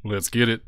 Let's get it.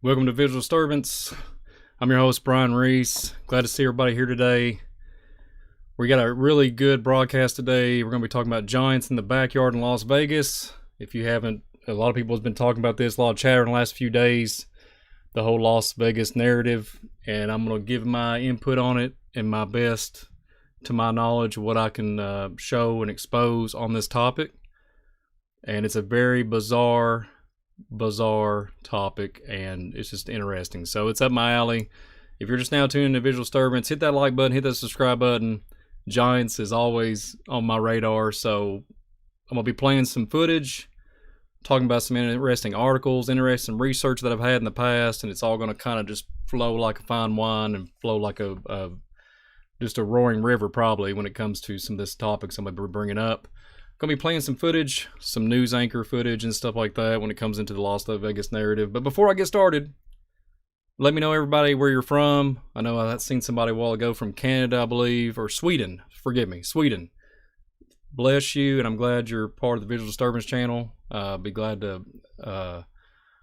Welcome to Visual Disturbance. I'm your host, Brian Reese. Glad to see everybody here today. We got a really good broadcast today. We're going to be talking about giants in the backyard in Las Vegas. If you haven't, a lot of people have been talking about this, a lot of chatter in the last few days, the whole Las Vegas narrative, and I'm going to give my input on it and my best, to my knowledge, what I can show and expose on this topic. And it's a very bizarre topic, and it's just interesting. So it's up my alley. If you're just now tuning to Visual Disturbance, hit that like button, hit that subscribe button. Giants is always on my radar, so I'm gonna be playing some footage, talking about some interesting articles, interesting research that I've had in the past, and it's all gonna kind of just flow like a fine wine and flow like just a roaring river, probably, when it comes to some of this topics I'm gonna be bringing up. Gonna be playing some footage, some news anchor footage and stuff like that when it comes into the Las Vegas narrative. But before I get started, let me know, everybody, where you're from. I know I've seen somebody a while ago from Canada, I believe, or Sweden. Forgive me, Sweden. Bless you, and I'm glad you're part of the Visual Disturbance channel. Be glad to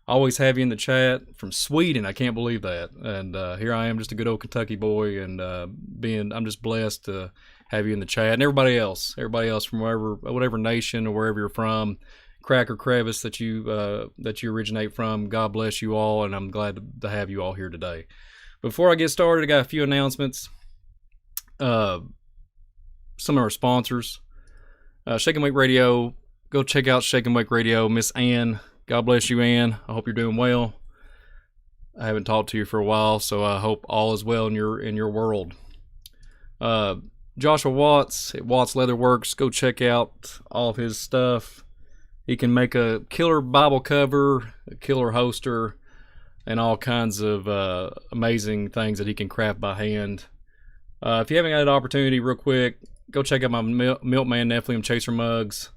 always have you in the chat from Sweden. I can't believe that. And here I am, just a good old Kentucky boy, and I'm just blessed to have you in the chat, and everybody else from whatever nation or wherever you're from, crack or crevice that you originate from. God bless you all, and I'm glad to have you all here today. Before I get started, I got a few announcements. Some of our sponsors, Shake and Wake Radio. Go check out Shake and Wake Radio. Miss Ann, God bless you, Ann. I hope you're doing well. I haven't talked to you for a while, so I hope all is well in your world. Joshua Watts at Watts Leatherworks. Go check out all of his stuff. He can make a killer Bible cover, a killer holster, and all kinds of amazing things that he can craft by hand. If you haven't had an opportunity, real quick, go check out my Milkman Nephilim Chaser mugs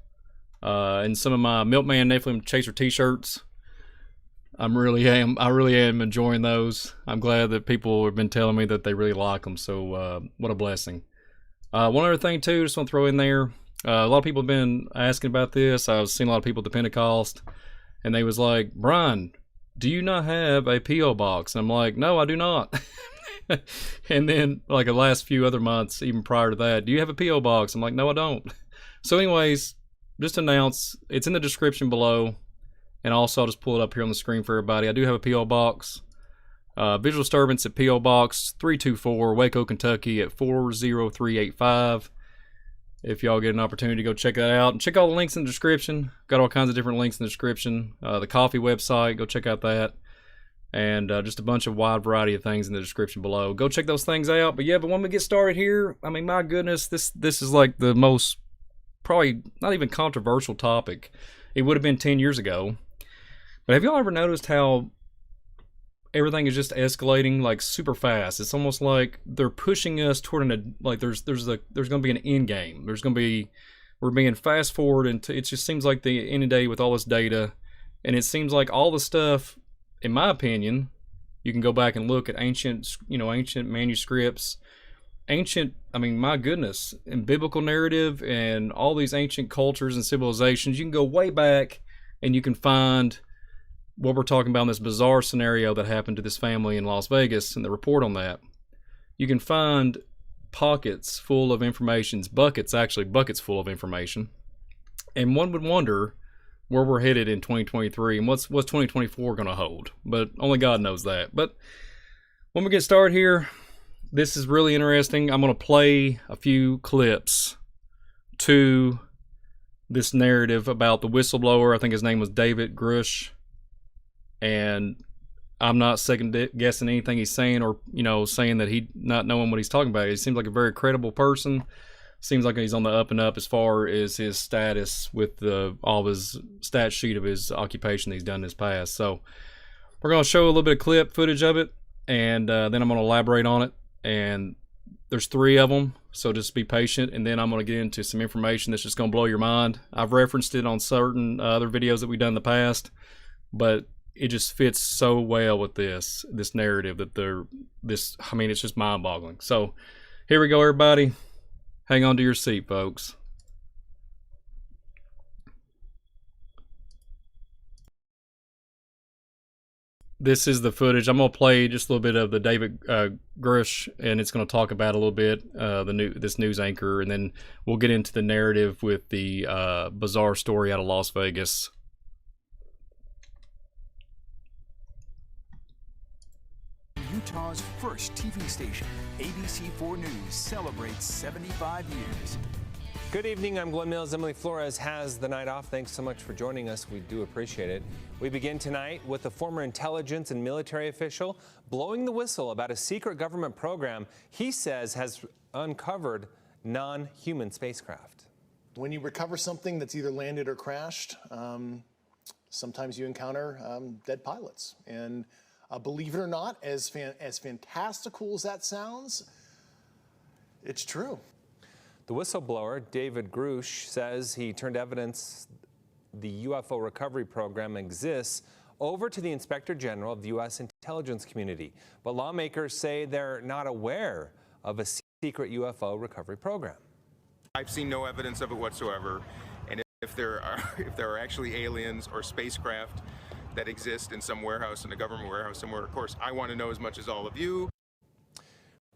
and some of my Milkman Nephilim Chaser t-shirts. I really am enjoying those. I'm glad that people have been telling me that they really like them, so what a blessing. One other thing too, just want to throw in there. A lot of people have been asking about this. I was seeing a lot of people at the Pentecost, and they was like, "Brian, do you not have a P.O. box?" And I'm like, "No, I do not." And then, like the last few other months, even prior to that, "Do you have a P.O. box?" I'm like, "No, I don't." So anyways, just announce, it's in the description below, and also I'll just pull it up here on the screen for everybody. I do have a P.O. box. Visual Disturbance at P.O. Box 324, Waco, Kentucky at 40385. If y'all get an opportunity to go check that out. And check all the links in the description. Got all kinds of different links in the description. The coffee website, go check out that. And just a bunch of wide variety of things in the description below. Go check those things out. But when we get started here, I mean, my goodness, this is like the most, probably not even controversial topic. It would have been 10 years ago. But have y'all ever noticed how everything is just escalating like super fast? It's almost like they're pushing us toward there's going to be an end game. We're being fast forward, and it just seems like the end of the day with all this data, and it seems like all the stuff, in my opinion, you can go back and look at ancient manuscripts, ancient I mean, my goodness, in biblical narrative and all these ancient cultures and civilizations, you can go way back and you can find what we're talking about in this bizarre scenario that happened to this family in Las Vegas and the report on that. You can find pockets full of information, buckets full of information. And one would wonder where we're headed in 2023 and what's 2024 going to hold. But only God knows that. But when we get started here, this is really interesting. I'm going to play a few clips to this narrative about the whistleblower. I think his name was David Grush. And I'm not second guessing anything he's saying or, saying that he not knowing what he's talking about. He seems like a very credible person. Seems like he's on the up and up as far as his status with all of his stat sheet of his occupation he's done in his past. So we're going to show a little bit of clip footage of it, and then I'm going to elaborate on it. And there's 3 of them, so just be patient. And then I'm going to get into some information that's just going to blow your mind. I've referenced it on certain other videos that we've done in the past, but it just fits so well with this narrative that it's just mind-boggling. So here we go, everybody. Hang on to your seat, folks. This is the footage. I'm going to play just a little bit of the David Grush, and it's going to talk about a little bit this news anchor, and then we'll get into the narrative with the bizarre story out of Las Vegas. Utah's first TV station, ABC4 News, celebrates 75 years. Good evening, I'm Glenn Mills. Emily Flores has the night off. Thanks so much for joining us. We do appreciate it. We begin tonight with a former intelligence and military official blowing the whistle about a secret government program he says has uncovered non-human spacecraft. When you recover something that's either landed or crashed, sometimes you encounter dead pilots. And believe it or not, as fantastical as that sounds, it's true. The whistleblower, David Grush, says he turned evidence the UFO recovery program exists over to the Inspector General of the U.S. intelligence community. But lawmakers say they're not aware of a secret UFO recovery program. I've seen no evidence of it whatsoever. And if there are actually aliens or spacecraft that exist in some warehouse, in a government warehouse somewhere, of course, I want to know as much as all of you.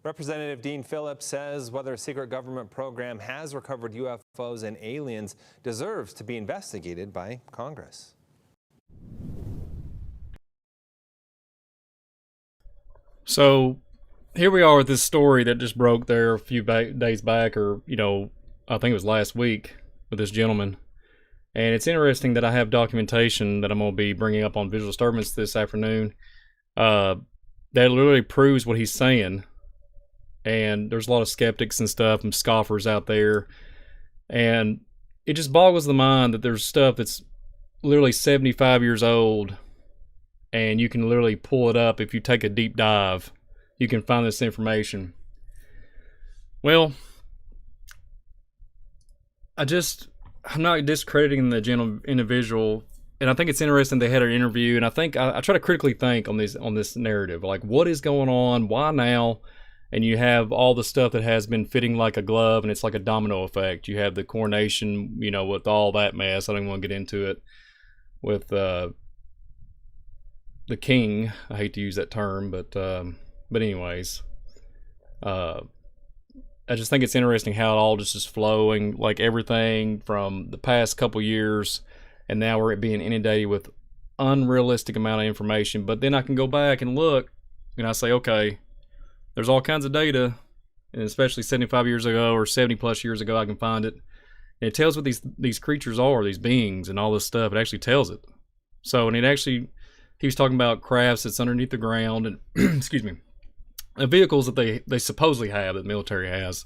Representative Dean Phillips says whether a secret government program has recovered UFOs and aliens deserves to be investigated by Congress. So here we are with this story that just broke there a few days back, or, I think it was last week, with this gentleman. And it's interesting that I have documentation that I'm going to be bringing up on Visual Disturbance this afternoon that literally proves what he's saying. And there's a lot of skeptics and stuff and scoffers out there. And it just boggles the mind that there's stuff that's literally 75 years old, and you can literally pull it up. If you take a deep dive, you can find this information. Well, I'm not discrediting the general individual, and I think it's interesting they had an interview, and I think I try to critically think on this narrative, like what is going on, why now? And you have all the stuff that has been fitting like a glove, and it's like a domino effect. You have the coronation, with all that mess. I don't want to get into it with the king. I hate to use that term, but anyways, I just think it's interesting how it all just is flowing, like everything from the past couple years, and now we're being inundated with unrealistic amount of information. But then I can go back and look, and I say, okay, there's all kinds of data, and especially 75 years ago or 70 plus years ago, I can find it. And it tells what these creatures are, these beings, and all this stuff. It actually tells it. So, and he was talking about crafts that's underneath the ground, and excuse me, vehicles that they supposedly have, that the military has,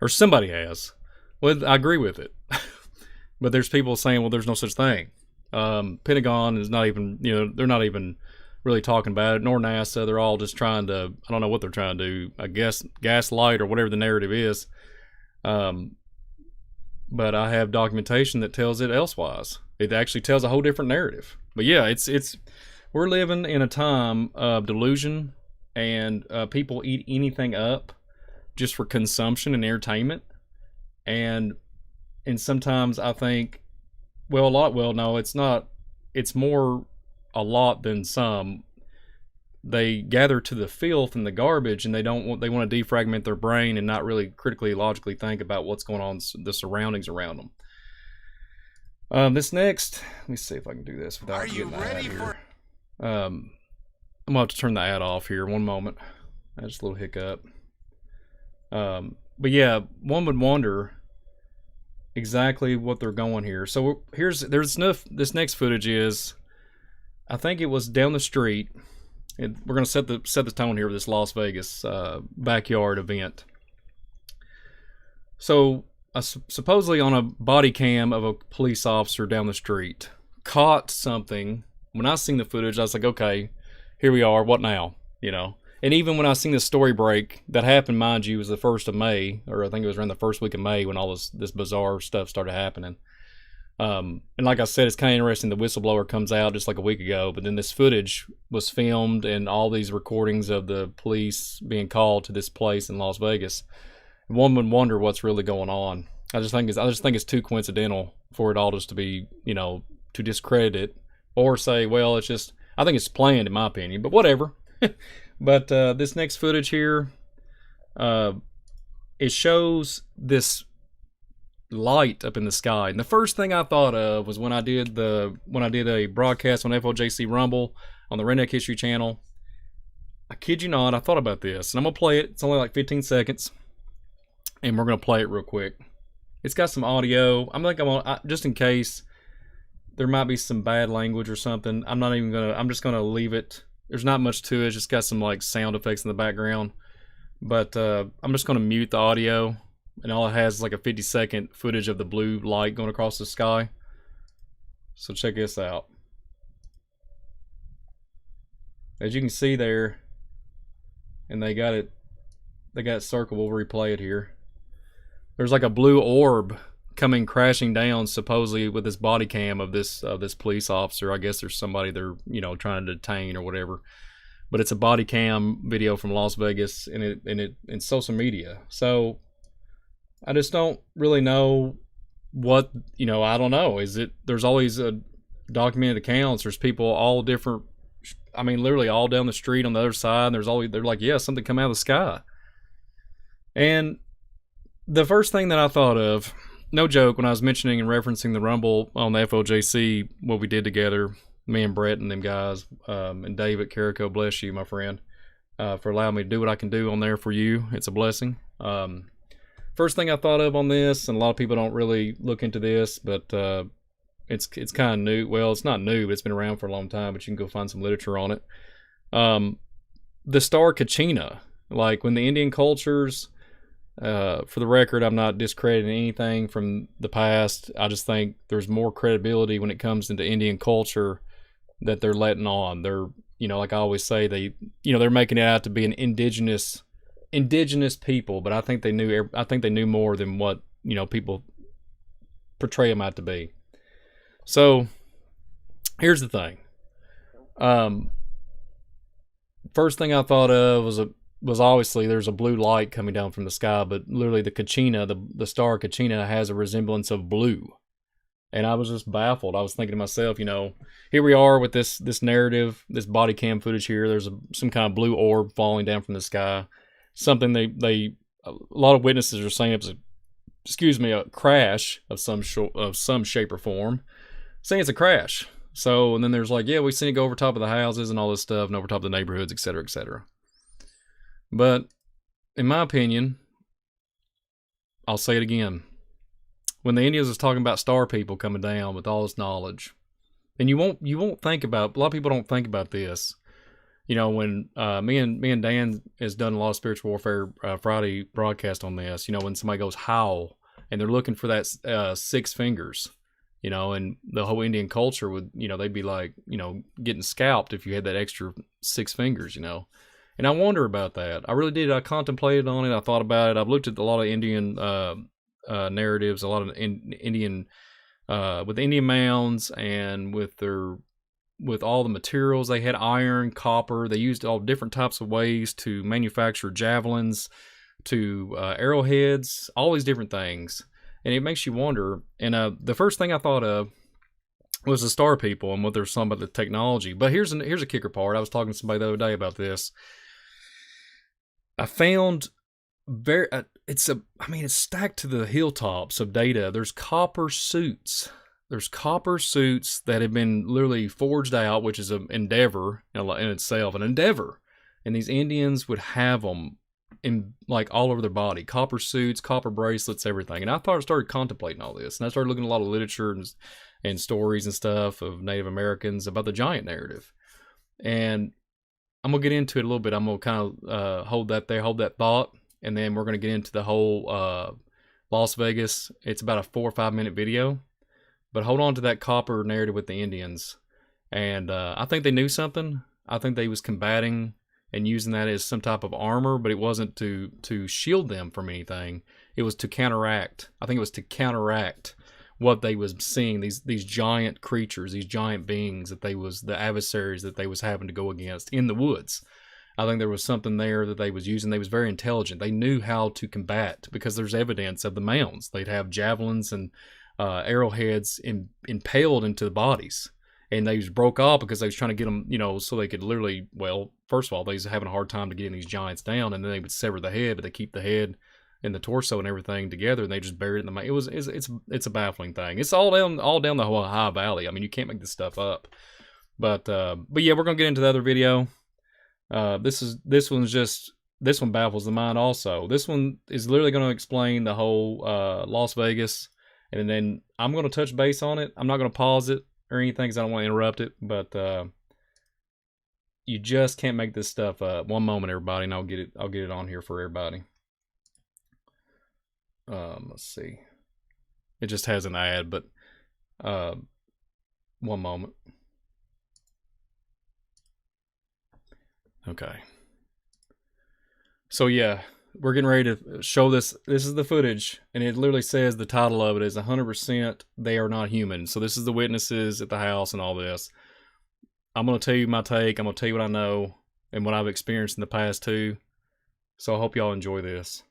or somebody has. Well, I agree with it. But there's people saying, well, there's no such thing. Pentagon is not even, they're not even really talking about it, nor NASA. They're all just trying to, I don't know what they're trying to do, I guess gaslight or whatever the narrative is. But I have documentation that tells it elsewise. It actually tells a whole different narrative. But yeah, we're living in a time of delusion, and people eat anything up just for consumption and entertainment. And sometimes I think, no, it's not. It's more a lot than some. They gather to the filth and the garbage, and they want to defragment their brain and not really critically, logically think about what's going on, the surroundings around them. This next, let me see if I can do this without getting the ad here. I'm gonna have to turn the ad off here. One moment. Just a little hiccup. But yeah, one would wonder exactly what they're going here. So this next footage is, I think it was down the street. We're gonna set the tone here with this Las Vegas backyard event. So supposedly on a body cam of a police officer down the street caught something. When I seen the footage, I was like, okay, here we are. What now? You know. And even when I seen the story break that happened, mind you, was the 1st of May, or I think it was around the first week of May when all this bizarre stuff started happening. And like I said, it's kind of interesting. The whistleblower comes out just like a week ago, but then this footage was filmed and all these recordings of the police being called to this place in Las Vegas. One would wonder what's really going on. I just think it's too coincidental for it all just to be, to discredit it or say, well, it's just, I think it's planned in my opinion, but whatever. But this next footage here, it shows this light up in the sky, and the first thing I thought of was when I did a broadcast on FOJC Rumble on the Redneck History Channel. I kid you not, I thought about this, and I'm gonna play it. It's only like 15 seconds, and we're gonna play it real quick. It's got some audio. Just in case there might be some bad language or something. I'm just gonna leave it. There's not much to it. It's just got some like sound effects in the background. But I'm just going to mute the audio. And all it has is like a 50-second footage of the blue light going across the sky. So check this out. As you can see there, and they got it circled. We'll replay it here. There's like a blue orb coming crashing down, supposedly with this body cam of this police officer. I guess there's somebody they're trying to detain or whatever, but it's a body cam video from Las Vegas, and it in social media. So I just don't really know what I don't know. There's always documented accounts. There's people all different. I mean, literally all down the street on the other side. And they're like, yeah, something come out of the sky. And the first thing that I thought of, no joke, when I was mentioning and referencing the Rumble on the FOJC, what we did together, me and Brett and them guys, and David Carrico, bless you, my friend, for allowing me to do what I can do on there for you. It's a blessing. First thing I thought of on this, and a lot of people don't really look into this, but it's kind of new. Well, it's not new, but it's been around for a long time, but you can go find some literature on it. The star Kachina, like when the Indian cultures... for the record, I'm not discrediting anything from the past. I just think there's more credibility when it comes into Indian culture that they're letting on. They're, like I always say, they're making it out to be an indigenous people, but I think they knew more than what, people portray them out to be. So here's the thing. First thing I thought of was obviously there's a blue light coming down from the sky, but literally the Kachina, the star Kachina, has a resemblance of blue. And I was just baffled. I was thinking to myself, here we are with this narrative, this body cam footage here. There's some kind of blue orb falling down from the sky. Something a lot of witnesses are saying it was a crash of some shape or form. Saying it's a crash. So, and then there's like, yeah, we seen it go over top of the houses and all this stuff and over top of the neighborhoods, et cetera, et cetera. But in my opinion, I'll say it again. When the Indians was talking about star people coming down with all this knowledge, and you won't think about, a lot of people don't think about this. When me and Dan has done a lot of Spiritual Warfare Friday broadcast on this, when somebody goes howl and they're looking for that 6 fingers, and the whole Indian culture would, they'd be like, getting scalped if you had that extra 6 fingers, And I wonder about that. I really did. I contemplated on it. I thought about it. I've looked at a lot of Indian narratives, a lot of Indian with Indian mounds, and with all the materials. They had iron, copper. They used all different types of ways to manufacture javelins, to arrowheads, all these different things. And it makes you wonder. And the first thing I thought of was the star people and what they're saying about the technology. But here's a kicker part. I was talking to somebody the other day about this. I found it's stacked to the hilltops of data. There's copper suits. There's copper suits that have been literally forged out, which is an endeavor in itself, an endeavor. And these Indians would have them in like all over their body, copper suits, copper bracelets, everything. And I started contemplating all this, and I started looking at a lot of literature and stories and stuff of Native Americans about the giant narrative. And I'm gonna get into it a little bit. I'm gonna kind of hold that thought, and then we're gonna get into the whole Las Vegas. It's about a 4 or 5 minute video, but hold on to that copper narrative with the Indians. And I think they knew something. I think they was combating and using that as some type of armor, but it wasn't to shield them from anything. It was to counteract. I think it was to counteract what they was seeing, these giant creatures, these giant beings that the adversaries that they was having to go against in the woods. I think there was something there that they was using. They was very intelligent. They knew how to combat because there's evidence of the mounds. They'd have javelins and arrowheads impaled into the bodies. And they just broke off because they was trying to get them, so they could literally, well, first of all, they was having a hard time to getting these giants down, and then they would sever the head, but they keep the head and the torso and everything together, and they just bury it in the it's a baffling thing. It's all down the whole high valley. I mean, you can't make this stuff up. But yeah, we're gonna get into the other video. This one baffles the mind also. This one is literally gonna explain the whole Las Vegas, and then I'm gonna touch base on it. I'm not gonna pause it or anything because I don't want to interrupt it, but you just can't make this stuff up. One moment, everybody, and I'll get it on here for everybody. Let's see. It just has an ad, but one moment. Okay. So yeah, we're getting ready to show this. This is the footage, and it literally says the title of it is 100% They Are Not Human. So this is the witnesses at the house and all this. I'm going to tell you my take. I'm going to tell you what I know and what I've experienced in the past too. So I hope y'all enjoy this.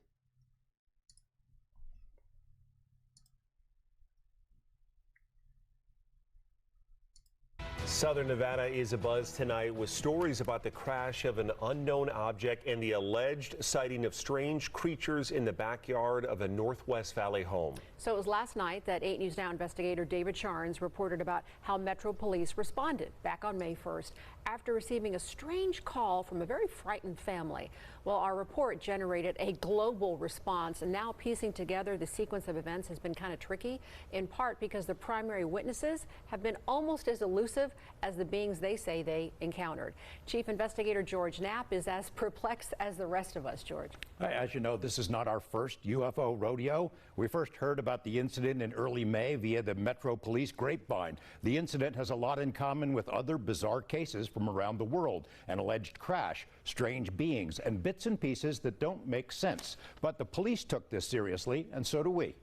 Southern Nevada is abuzz tonight with stories about the crash of an unknown object and the alleged sighting of strange creatures in the backyard of a Northwest Valley home. So it was last night that 8 News Now investigator David Charnes reported about how Metro Police responded back on May 1st after receiving a strange call from a very frightened family. Well, our report generated a global response, and now piecing together the sequence of events has been kind of tricky, in part because the primary witnesses have been almost as elusive as the beings they say they encountered. Chief Investigator George Knapp is as perplexed as the rest of us. George. As you know, this is not our first UFO rodeo. We first heard about the incident in early May via the Metro Police grapevine. The incident has a lot in common with other bizarre cases from around the world: an alleged crash, strange beings, and bits and pieces that don't make sense. But the police took this seriously, and so do we.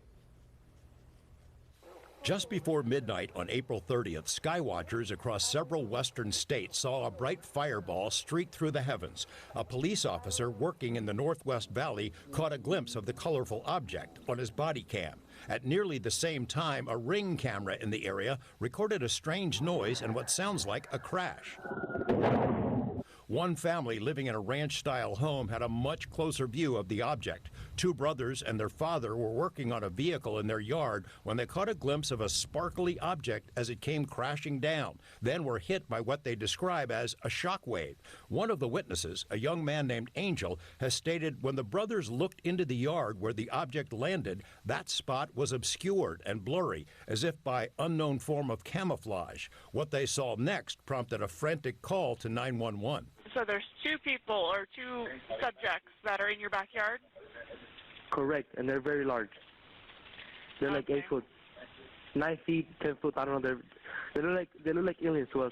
Just before midnight on April 30th, skywatchers across several western states saw a bright fireball streak through the heavens. A police officer working in the Northwest Valley caught a glimpse of the colorful object on his body cam. At nearly the same time, a Ring camera in the area recorded a strange noise and what sounds like a crash. One family living in a ranch-style home had a much closer view of the object. Two brothers and their father were working on a vehicle in their yard when they caught a glimpse of a sparkly object as it came crashing down, then were hit by what they describe as a shock wave. One of the witnesses, a young man named Angel, has stated when the brothers looked into the yard where the object landed, that spot was obscured and blurry, as if by unknown form of camouflage. What they saw next prompted a frantic call to 911. So there's two people or two subjects that are in your backyard? Correct, and they're very large. They're like 8 foot, 9 feet, 10 foot. I don't know. They look like aliens to us.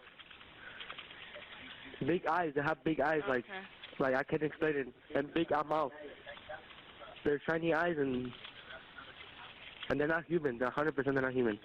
Big eyes. They have big eyes, like I can't explain it. And big mouth. They're shiny eyes, and they're not human. They're 100% they're not human.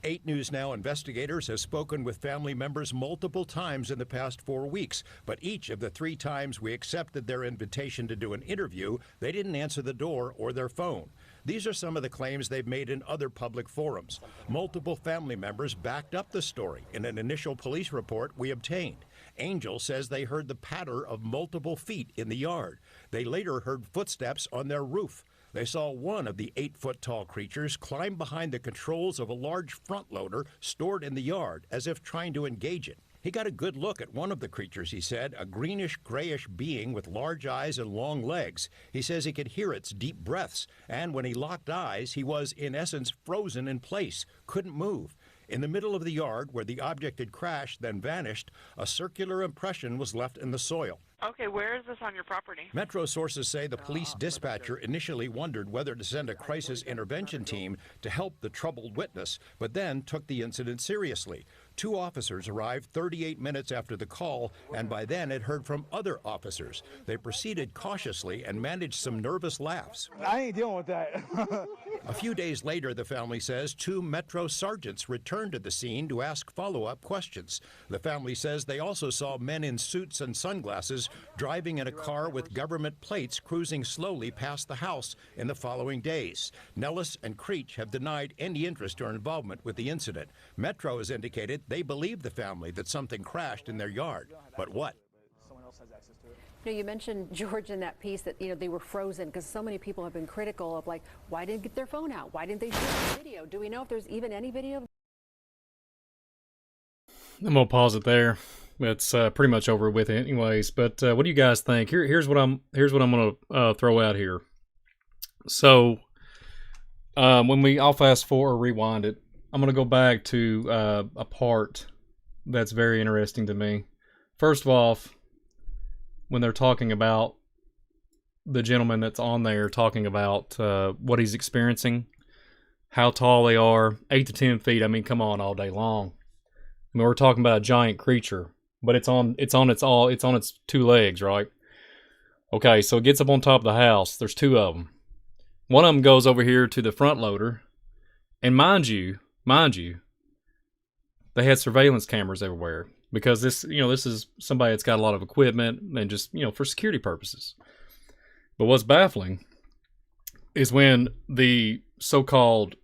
8 News Now investigators have spoken with family members multiple times in the past 4 weeks, but each of the 3 times we accepted their invitation to do an interview, they didn't answer the door or their phone. These are some of the claims they've made in other public forums. Multiple family members backed up the story in an initial police report we obtained. Angel says they heard the patter of multiple feet in the yard. They later heard footsteps on their roof. They saw one of the 8-foot-tall creatures climb behind the controls of a large front loader stored in the yard as if trying to engage it. He got a good look at one of the creatures, he said, a greenish-grayish being with large eyes and long legs. He says he could hear its deep breaths, and when he locked eyes, he was, in essence, frozen in place, couldn't move. In the middle of the yard, where the object had crashed, then vanished, a circular impression was left in the soil. Okay, where is this on your property? Metro sources say the police dispatcher initially wondered whether to send a crisis intervention team to help the troubled witness, but then took the incident seriously. 2 officers arrived 38 minutes after the call, and by then had heard from other officers. They proceeded cautiously and managed some nervous laughs. I ain't dealing with that. A few days later, the family says 2 Metro sergeants returned to the scene to ask follow-up questions. The family says they also saw men in suits and sunglasses driving in a car with government plates cruising slowly past the house in the following days. Nellis and Creech have denied any interest or involvement with the incident. Metro has indicated they believe the family that something crashed in their yard. But what? You know, you mentioned, George, in that piece that, they were frozen because so many people have been critical of, like, why didn't they get their phone out? Why didn't they shoot the video? Do we know if there's even any video? I'm gonna pause it there. It's pretty much over with it anyways. But what do you guys think? Here's what I'm gonna throw out here. So I'll fast forward or rewind it. I'm gonna go back to a part that's very interesting to me. First of all, when they're talking about the gentleman that's on there talking about what he's experiencing, how tall they are, 8 to 10 feet. I mean, come on, all day long. I mean, we're talking about a giant creature, but it's on its 2 legs, right? Okay, so it gets up on top of the house. There's 2 of them. One of them goes over here to the front loader, and mind you, they had surveillance cameras everywhere because this is somebody that's got a lot of equipment and just, for security purposes. But what's baffling is when the so-called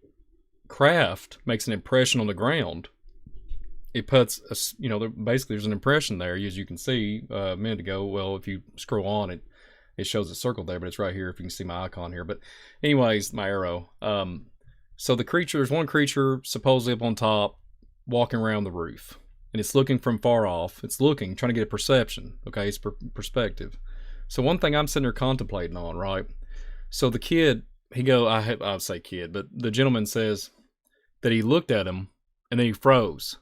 craft makes an impression on the ground, it puts, basically there's an impression there, as you can see a minute ago. Well, if you scroll on it shows a circle there, but it's right here if you can see my icon here. But anyways, my arrow. So there's one creature supposedly up on top walking around the roof. And it's looking from far off. It's trying to get a perception. Okay, it's perspective. So one thing I'm sitting there contemplating on, right? So the kid, I'll say kid, but the gentleman says that he looked at him and then he froze.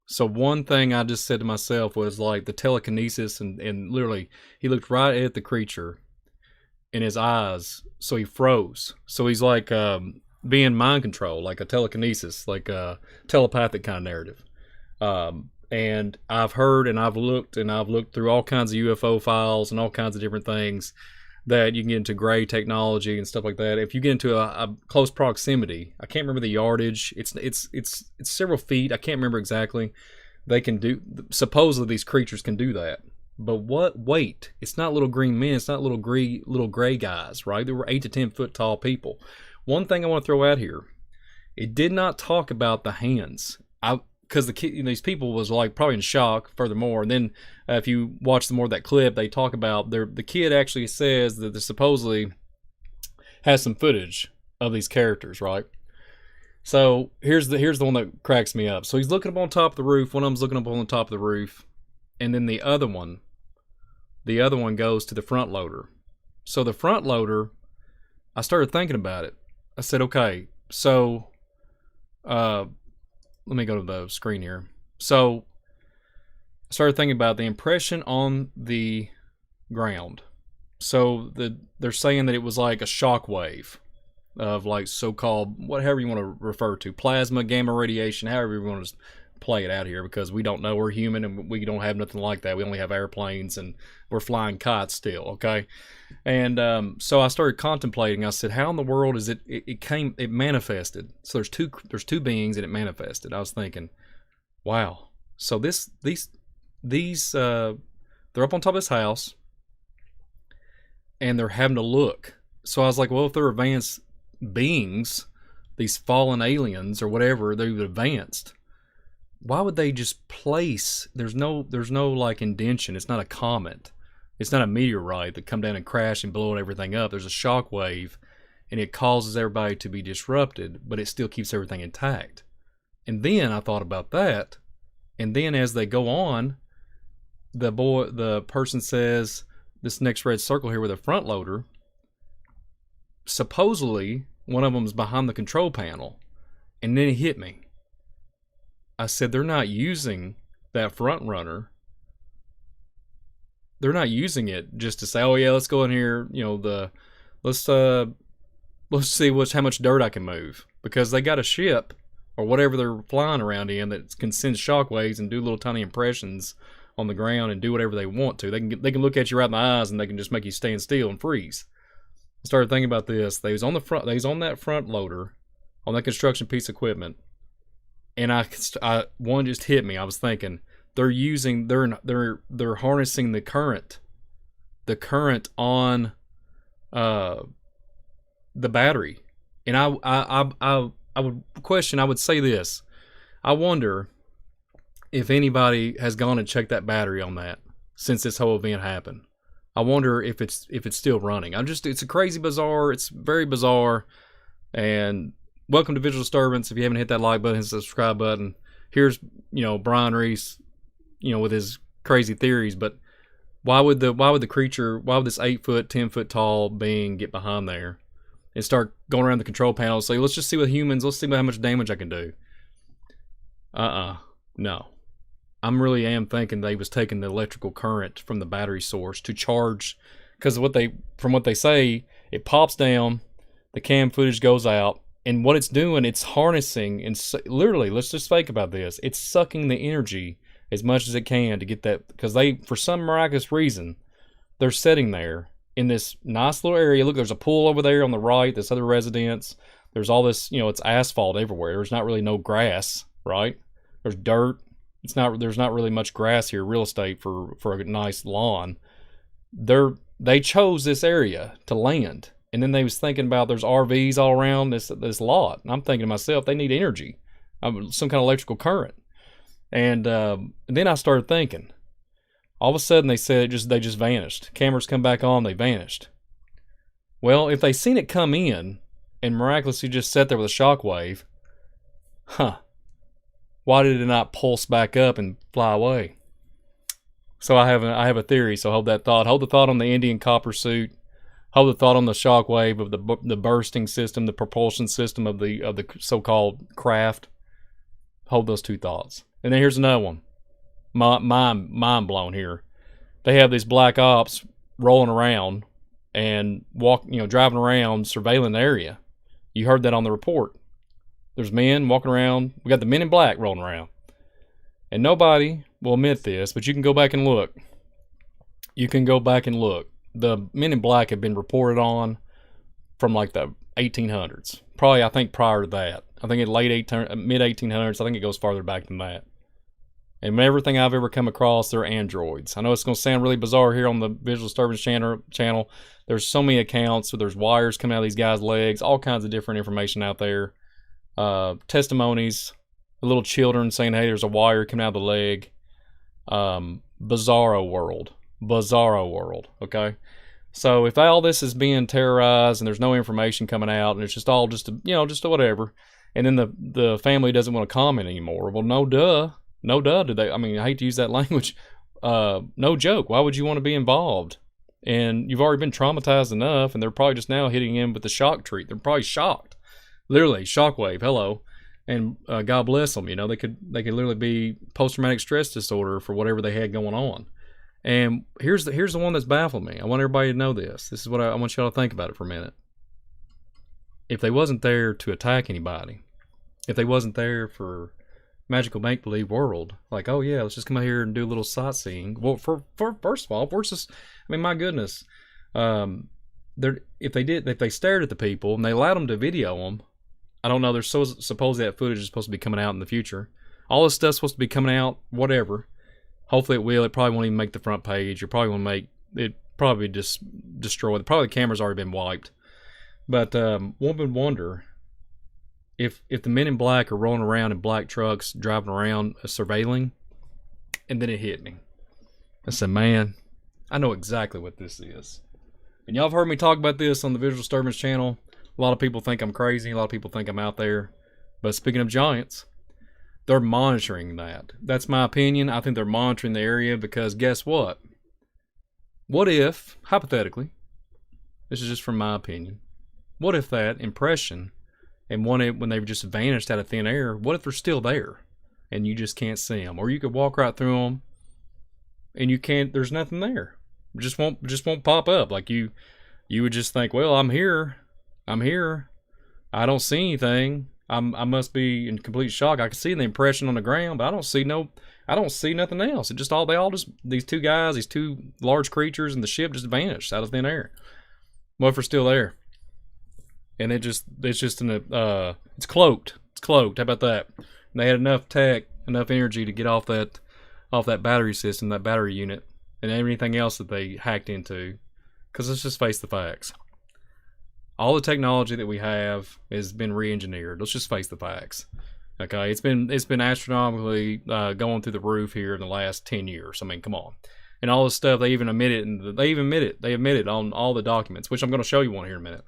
So one thing I just said to myself was like the telekinesis, and literally he looked right at the creature in his eyes. So he froze. So he's like being mind controlled, like a telekinesis, like a telepathic kind of narrative. And I've heard and I've looked through all kinds of UFO files and all kinds of different things that you can get into gray technology and stuff like that. If you get into a close proximity, I can't remember the yardage. It's several feet. I can't remember exactly. They can do, supposedly these creatures can do that. But wait, it's not little green men. It's not little gray guys, right? They were 8 to 10 foot tall people. One thing I want to throw out here, it did not talk about the hands. Because these people was like probably in shock. Furthermore, and then if you watch more of that clip, they talk about the kid actually says that they supposedly has some footage of these characters, right? So here's the one that cracks me up. So he's looking up on top of the roof. One of them's looking up on the top of the roof, and then the other one goes to the front loader. So the front loader, I started thinking about it. I said, okay, so let me go to the screen here. So I started thinking about the impression on the ground. So they're saying that it was like a shock wave of like so-called, whatever you want to refer to, plasma, gamma radiation, however you want to play it out here because we don't know we're human and we don't have nothing like that. We only have airplanes and we're flying kites still, okay? And so I started contemplating. I said, how in the world is it? It manifested. So there's two beings and it manifested. I was thinking, wow. So these they're up on top of this house and they're having to look. So I was like, well, if they're advanced beings, these fallen aliens or whatever, they've advanced, why would they just place, there's no like indention. It's not a comet. It's not a meteorite that come down and crash and blow everything up. There's a shock wave and it causes everybody to be disrupted, but it still keeps everything intact. And then I thought about that. And then as they go on, the person says, this next red circle here with a front loader, supposedly one of them's behind the control panel. And then it hit me. I said, they're not using that front runner. They're not using it just to say, oh yeah, let's go in here, let's see how much dirt I can move. Because they got a ship or whatever they're flying around in that can send shockwaves and do little tiny impressions on the ground and do whatever they want to. They can look at you right in the eyes and they can just make you stand still and freeze. I started thinking about this. They was on that front loader on that construction piece of equipment, and one just hit me. I was thinking they're harnessing the current on the battery, and I would say this. I wonder if anybody has gone and checked that battery on that since this whole event happened. I wonder if it's still running. It's a crazy bizarre. It's very bizarre. And welcome to Visual Disturbance. If you haven't hit that like button, hit the subscribe button. Here's Brian Reese, with his crazy theories. But why would this 8-foot, 10-foot tall being get behind there and start going around the control panel and say, let's just see with humans, let's see how much damage I can do? No. I really am thinking they was taking the electrical current from the battery source to charge, because from what they say, it pops down, the cam footage goes out, and what it's doing, it's harnessing, and literally, let's just think about this, it's sucking the energy as much as it can to get that, because for some miraculous reason, they're sitting there in this nice little area. Look, there's a pool over there on the right, this other residence, there's all this, it's asphalt everywhere, there's not really no grass, right? There's dirt. There's not really much grass here, real estate for a nice lawn. They chose this area to land, and then they was thinking about there's RVs all around this lot. And I'm thinking to myself, they need energy, some kind of electrical current. And then I started thinking. All of a sudden, they said they just vanished. Cameras come back on, they vanished. Well, if they seen it come in and miraculously just sat there with a shockwave, why did it not pulse back up and fly away? So I have a theory. So hold that thought. Hold the thought on the Indian copper suit. Hold the thought on the shockwave of the bursting system, the propulsion system of the so-called craft. Hold those two thoughts. And then here's another one. Mind blown here. They have these black ops rolling around and driving around, surveilling the area. You heard that on the report. There's men walking around. We got the men in black rolling around. And nobody will admit this, but you can go back and look. The men in black have been reported on from like the 1800s. Probably, I think, prior to that. I think in mid-1800s. I think it goes farther back than that. And everything I've ever come across, they're androids. I know it's going to sound really bizarre here on the Visual Disturbance channel. There's so many accounts. So there's wires coming out of these guys' legs. All kinds of different information out there. Testimonies, little children saying, hey, there's a wire coming out of the leg. Bizarro world, okay? So if all this is being terrorized and there's no information coming out and it's just all just a whatever, and then the family doesn't want to comment anymore, well, no duh do they? I mean, I hate to use that language. No joke. Why would you want to be involved? And you've already been traumatized enough, and they're probably just now hitting in with the shock treat. They're probably shocked. Literally, shockwave, hello. And God bless them, they could literally be post-traumatic stress disorder for whatever they had going on. And here's the one that's baffled me. I want everybody to know this. This is what I want y'all to think about it for a minute. If they wasn't there to attack anybody, if they wasn't there for magical make-believe world. Like, oh yeah, let's just come out here and do a little sightseeing. Well, for first of all, we're just, I mean, my goodness, if they stared at the people and they allowed them to video them, I don't know. They're supposed that footage is supposed to be coming out in the future. All this stuff's supposed to be coming out, whatever. Hopefully it will. It probably won't even make the front page. You're probably gonna make it probably just destroy it. Probably the camera's already been wiped. But one would wonder if the men in black are rolling around in black trucks, driving around, surveilling, and then it hit me. I said, man, I know exactly what this is. And y'all have heard me talk about this on the Visual Disturbance channel. A lot of people think I'm crazy. A lot of people think I'm out there. But speaking of giants, they're monitoring that. That's my opinion. I think they're monitoring the area because guess what? What if, hypothetically, this is just from my opinion, what if that impression and when they've just vanished out of thin air, what if they're still there and you just can't see them? Or you could walk right through them and you can't, there's nothing there. It just won't pop up. Like you would just think, well, I'm here. I don't see anything. I must be in complete shock. I can see the impression on the ground, but I don't see nothing else. These two guys, these two large creatures in the ship just vanished out of thin air. What if they're still there? And it's cloaked. It's cloaked. How about that? And they had enough energy to get off that battery system, that battery unit, and everything else that they hacked into. Because let's just face the facts. All the technology that we have has been re-engineered. Let's just face the facts. Okay, it's been astronomically going through the roof here in the last 10 years. I mean, come on. And all this stuff, they admit it on all the documents, which I'm going to show you one here in a minute.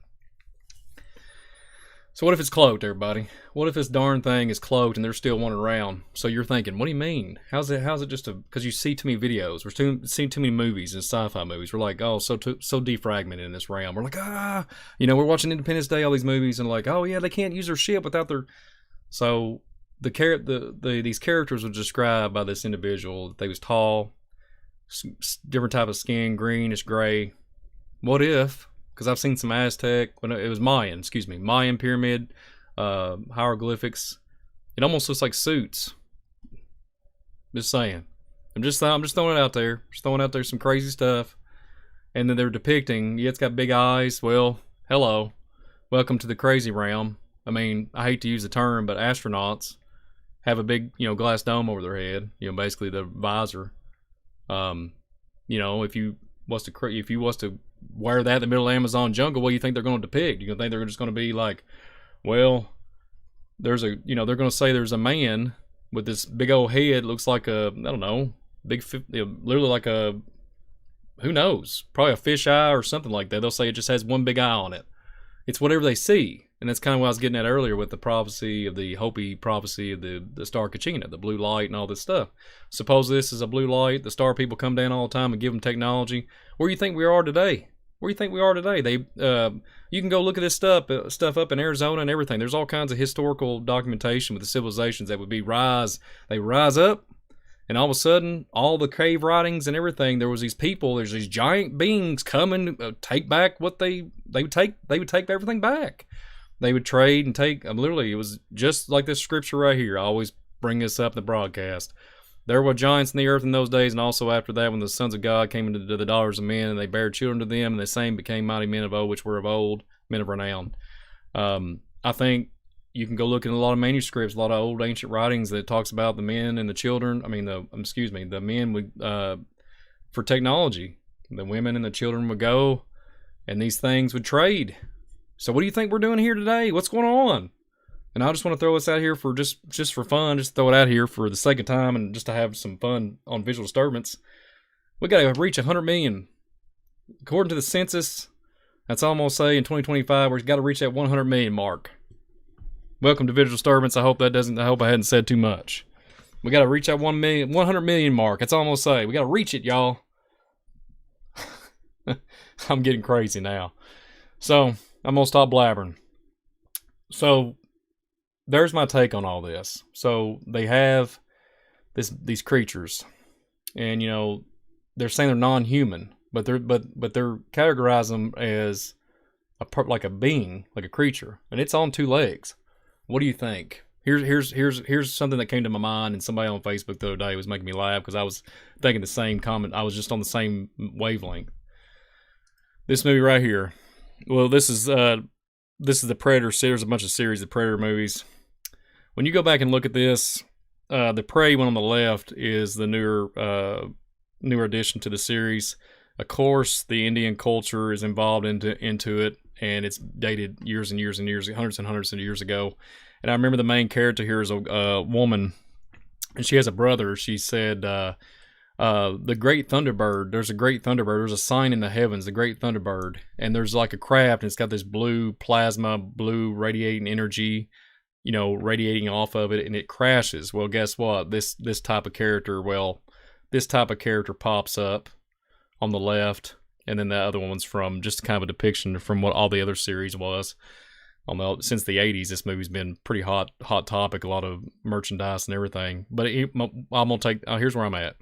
So what if it's cloaked, everybody? What if this darn thing is cloaked and they're still wandering around? So you're thinking, what do you mean? How's it just because you see too many videos, seeing too many movies and sci-fi movies. We're like, oh, so defragmented in this realm. We're like, we're watching Independence Day, all these movies, and like, oh yeah, they can't use their ship without their. So these characters were described by this individual that they was tall, different type of skin, greenish gray. What if? Because I've seen some Aztec, it was Mayan pyramid, hieroglyphics. It almost looks like suits. Just saying. I'm just throwing it out there. Just throwing out there some crazy stuff. And then they're depicting, it's got big eyes. Well, hello. Welcome to the crazy realm. I mean, I hate to use the term, but astronauts have a big, glass dome over their head. Basically the visor. If you was to wear that in the middle of the Amazon jungle, what do you think they're going to depict? You think they're just going to be like, well, they're going to say there's a man with this big old head, looks like a, I don't know, literally like a, who knows, probably a fish eye or something like that. They'll say it just has one big eye on it. It's whatever they see. And that's kind of what I was getting at earlier with the prophecy of the Hopi prophecy of the star Kachina, the blue light and all this stuff. Suppose this is a blue light. The star people come down all the time and give them technology. Where do you think we are today? Where do you think we are today? You can go look at this stuff up in Arizona and everything. There's all kinds of historical documentation with the civilizations that would be they rise up, and all of a sudden, all the cave writings and everything, there was these people, there's these giant beings coming take back what they would take everything back. They would trade and take, literally, it was just like this scripture right here. I always bring this up in the broadcast. There were giants in the earth in those days, and also after that, when the sons of God came into the daughters of men, and they bare children to them, and the same became mighty men of old, which were of old, men of renown. I think you can go look at a lot of manuscripts, a lot of old ancient writings that talks about the men and the children. The men would, for technology, the women and the children would go, and these things would trade. So what do you think we're doing here today? What's going on? And I just want to throw this out here for just for fun, just throw it out here for the sake of time and just to have some fun on Visual Disturbance. We got to reach 100 million. According to the census, that's almost say in 2025, we've got to reach that 100 million mark. Welcome to Visual Disturbance. I hope I hadn't said too much. We got to reach that 100 million mark. That's almost say. We got to reach it, y'all. I'm getting crazy now. So, I'm going to stop blabbering. So, there's my take on all this. So, they have these creatures. And, they're saying they're non-human. But they're categorizing them as like a being, like a creature. And it's on two legs. What do you think? Here's something that came to my mind, and somebody on Facebook the other day was making me laugh because I was thinking the same comment. I was just on the same wavelength. This movie right here. Well, this is the Predator series. There's a bunch of series of Predator movies. When you go back and look at this, the Prey one on the left is the newer addition to the series. Of course, the Indian culture is involved into it, and it's dated years and years and years, hundreds and hundreds of years ago. And I remember the main character here is a woman, and she has a brother. She said, the great Thunderbird, there's a great Thunderbird, there's a sign in the heavens, the great Thunderbird, and there's like a craft, and it's got this blue plasma, blue radiating energy, radiating off of it, and it crashes. Well, guess what? This type of character, pops up on the left, and then the other one's from just kind of a depiction from what all the other series was. Since the 80s, this movie's been pretty hot topic, a lot of merchandise and everything. But here's where I'm at.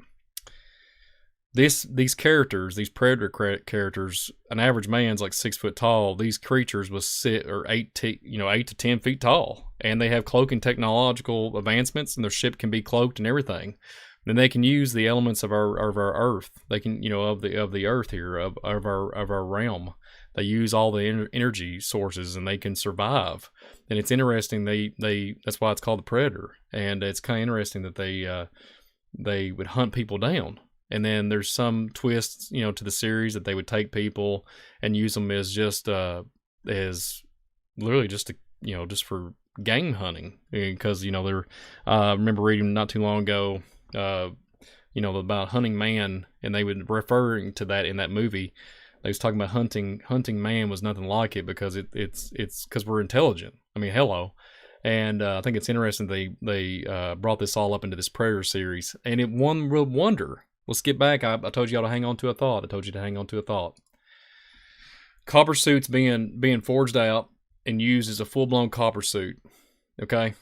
These characters, these Predator characters, an average man's like 6 foot tall. These creatures was 8 to 10 feet tall, and they have cloaking technological advancements, and their ship can be cloaked and everything. Then they can use the elements of our Earth. They can, of the Earth here, of our realm. They use all the energy sources, and they can survive. And it's interesting. That's why it's called the Predator. And it's kind of interesting that they would hunt people down. And then there's some twists, to the series that they would take people and use them as just as literally just for game hunting, because they're. I remember reading not too long ago. About hunting man, and they would referring to that in that movie. They was talking about hunting man was nothing like it because it's because we're intelligent. I mean, hello. And I think it's interesting they brought this all up into this Predator series, and it one real wonder. Let's get back. I told you all to hang on to a thought. Copper suits being forged out and used as a full-blown copper suit. Okay,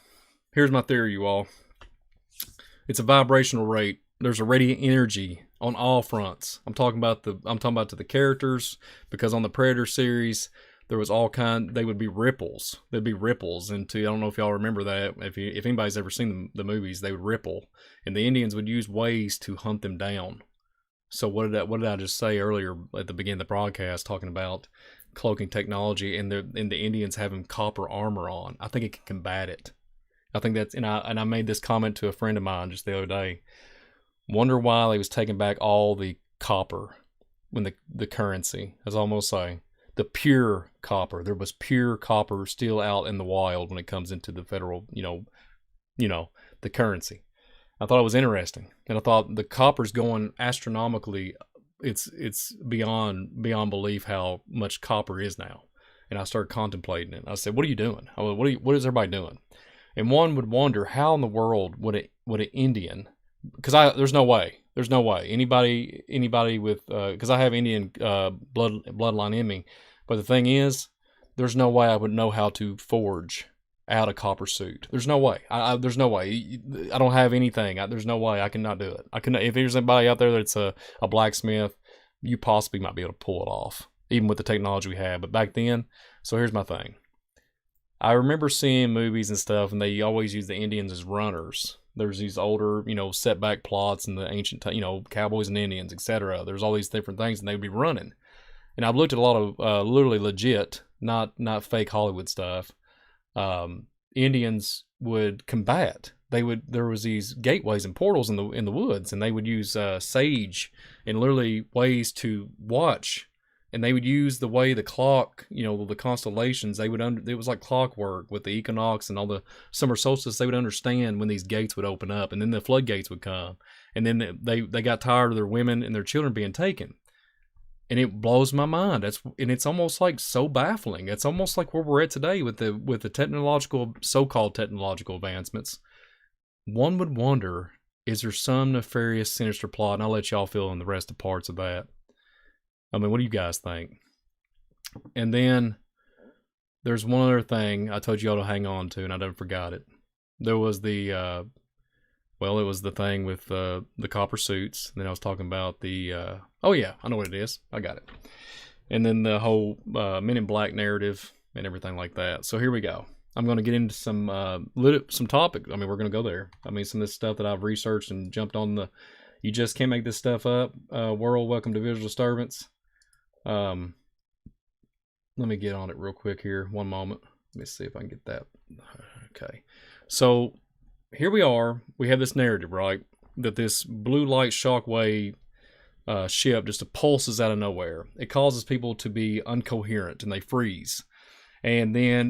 here's my theory, you all. It's a vibrational rate. There's a radiant energy on all fronts. I'm talking about to the characters, because on the Predator series there was they would be ripples. There'd be ripples into, I don't know if y'all remember that. If anybody's ever seen the movies, they would ripple, and the Indians would use ways to hunt them down. So what did I just say earlier at the beginning of the broadcast, talking about cloaking technology and the Indians having copper armor on? I think it can combat it. I think that's, and I made this comment to a friend of mine just the other day. Wonder why they was taking back all the copper when the currency, as I almost say, the pure copper. There was pure copper still out in the wild when it comes into the federal, the currency. I thought it was interesting, and I thought the copper's going astronomically. It's beyond belief how much copper is now. And I started contemplating it. I said, "What are you doing? What is everybody doing?" And one would wonder, how in the world would an Indian? Because there's no way anybody with because I have Indian bloodline in me, but the thing is, there's no way I would know how to forge out a copper suit. There's no way. There's no way. I don't have anything. There's no way I cannot do it. I cannot. If there's anybody out there that's a blacksmith, you possibly might be able to pull it off, even with the technology we have. But back then, so here's my thing. I remember seeing movies and stuff, and they always use the Indians as runners. There's these older, setback plots and the ancient, cowboys and Indians, etc. There's all these different things, and they would be running. And I've looked at a lot of literally legit, not fake Hollywood stuff. Indians would combat. There was these gateways and portals in the woods, and they would use sage and literally ways to watch. And they would use the way the clock, the constellations, it was like clockwork with the equinox and all the summer solstice. They would understand when these gates would open up, and then the floodgates would come. And then they got tired of their women and their children being taken. And it blows my mind. It's almost like so baffling. It's almost like where we're at today with the so-called technological advancements. One would wonder, is there some nefarious, sinister plot? And I'll let y'all fill in the rest of parts of that. I mean, what do you guys think? And then there's one other thing I told you all to hang on to, and I done forgot it. There was it was the thing with the copper suits. And then I was talking about oh yeah, I know what it is. I got it. And then the whole Men in Black narrative and everything like that. So here we go. I'm going to get into some topics. I mean, we're going to go there. I mean, some of this stuff that I've researched and jumped on the "you just can't make this stuff up" world. Welcome to Visual Disturbance. Let me get on it real quick here. One moment. Let me see if I can get that. Okay. So here we are. We have this narrative, right? That this blue light shockwave ship just pulses out of nowhere. It causes people to be incoherent and they freeze. And then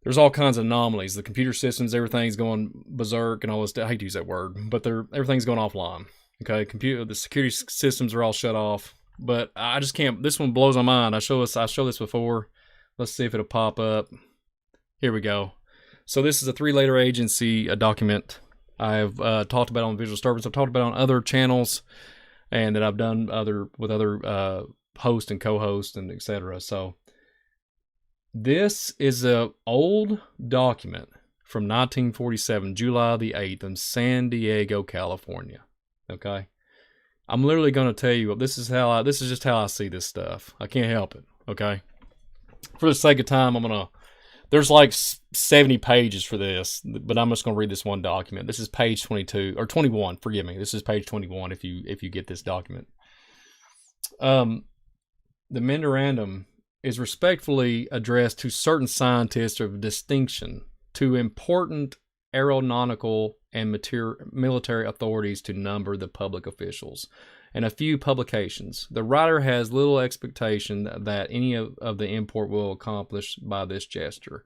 there's all kinds of anomalies. The computer systems, everything's going berserk and all this. I hate to use that word, but everything's going offline. Okay, the security systems are all shut off. But I just can't. This one blows my mind. I showed this before. Let's see if it'll pop up. Here we go. So this is a 3-letter agency document. I've talked about on Visual Disturbance. I've talked about on other channels, and that I've done with other hosts and co-hosts and etc. So this is a old document from 1947, July the 8th, in San Diego, California. Okay, I'm literally going to tell you this is just how I see this stuff. I can't help it. Okay, for the sake of time, there's like 70 pages for this, but I'm just going to read this one document. This is page 22 or 21. Forgive me. This is page 21. If you get this document, the memorandum is respectfully addressed to certain scientists of distinction, to important aeronautical and military authorities, to number the public officials, and a few publications. The writer has little expectation that any of the import will accomplish by this gesture.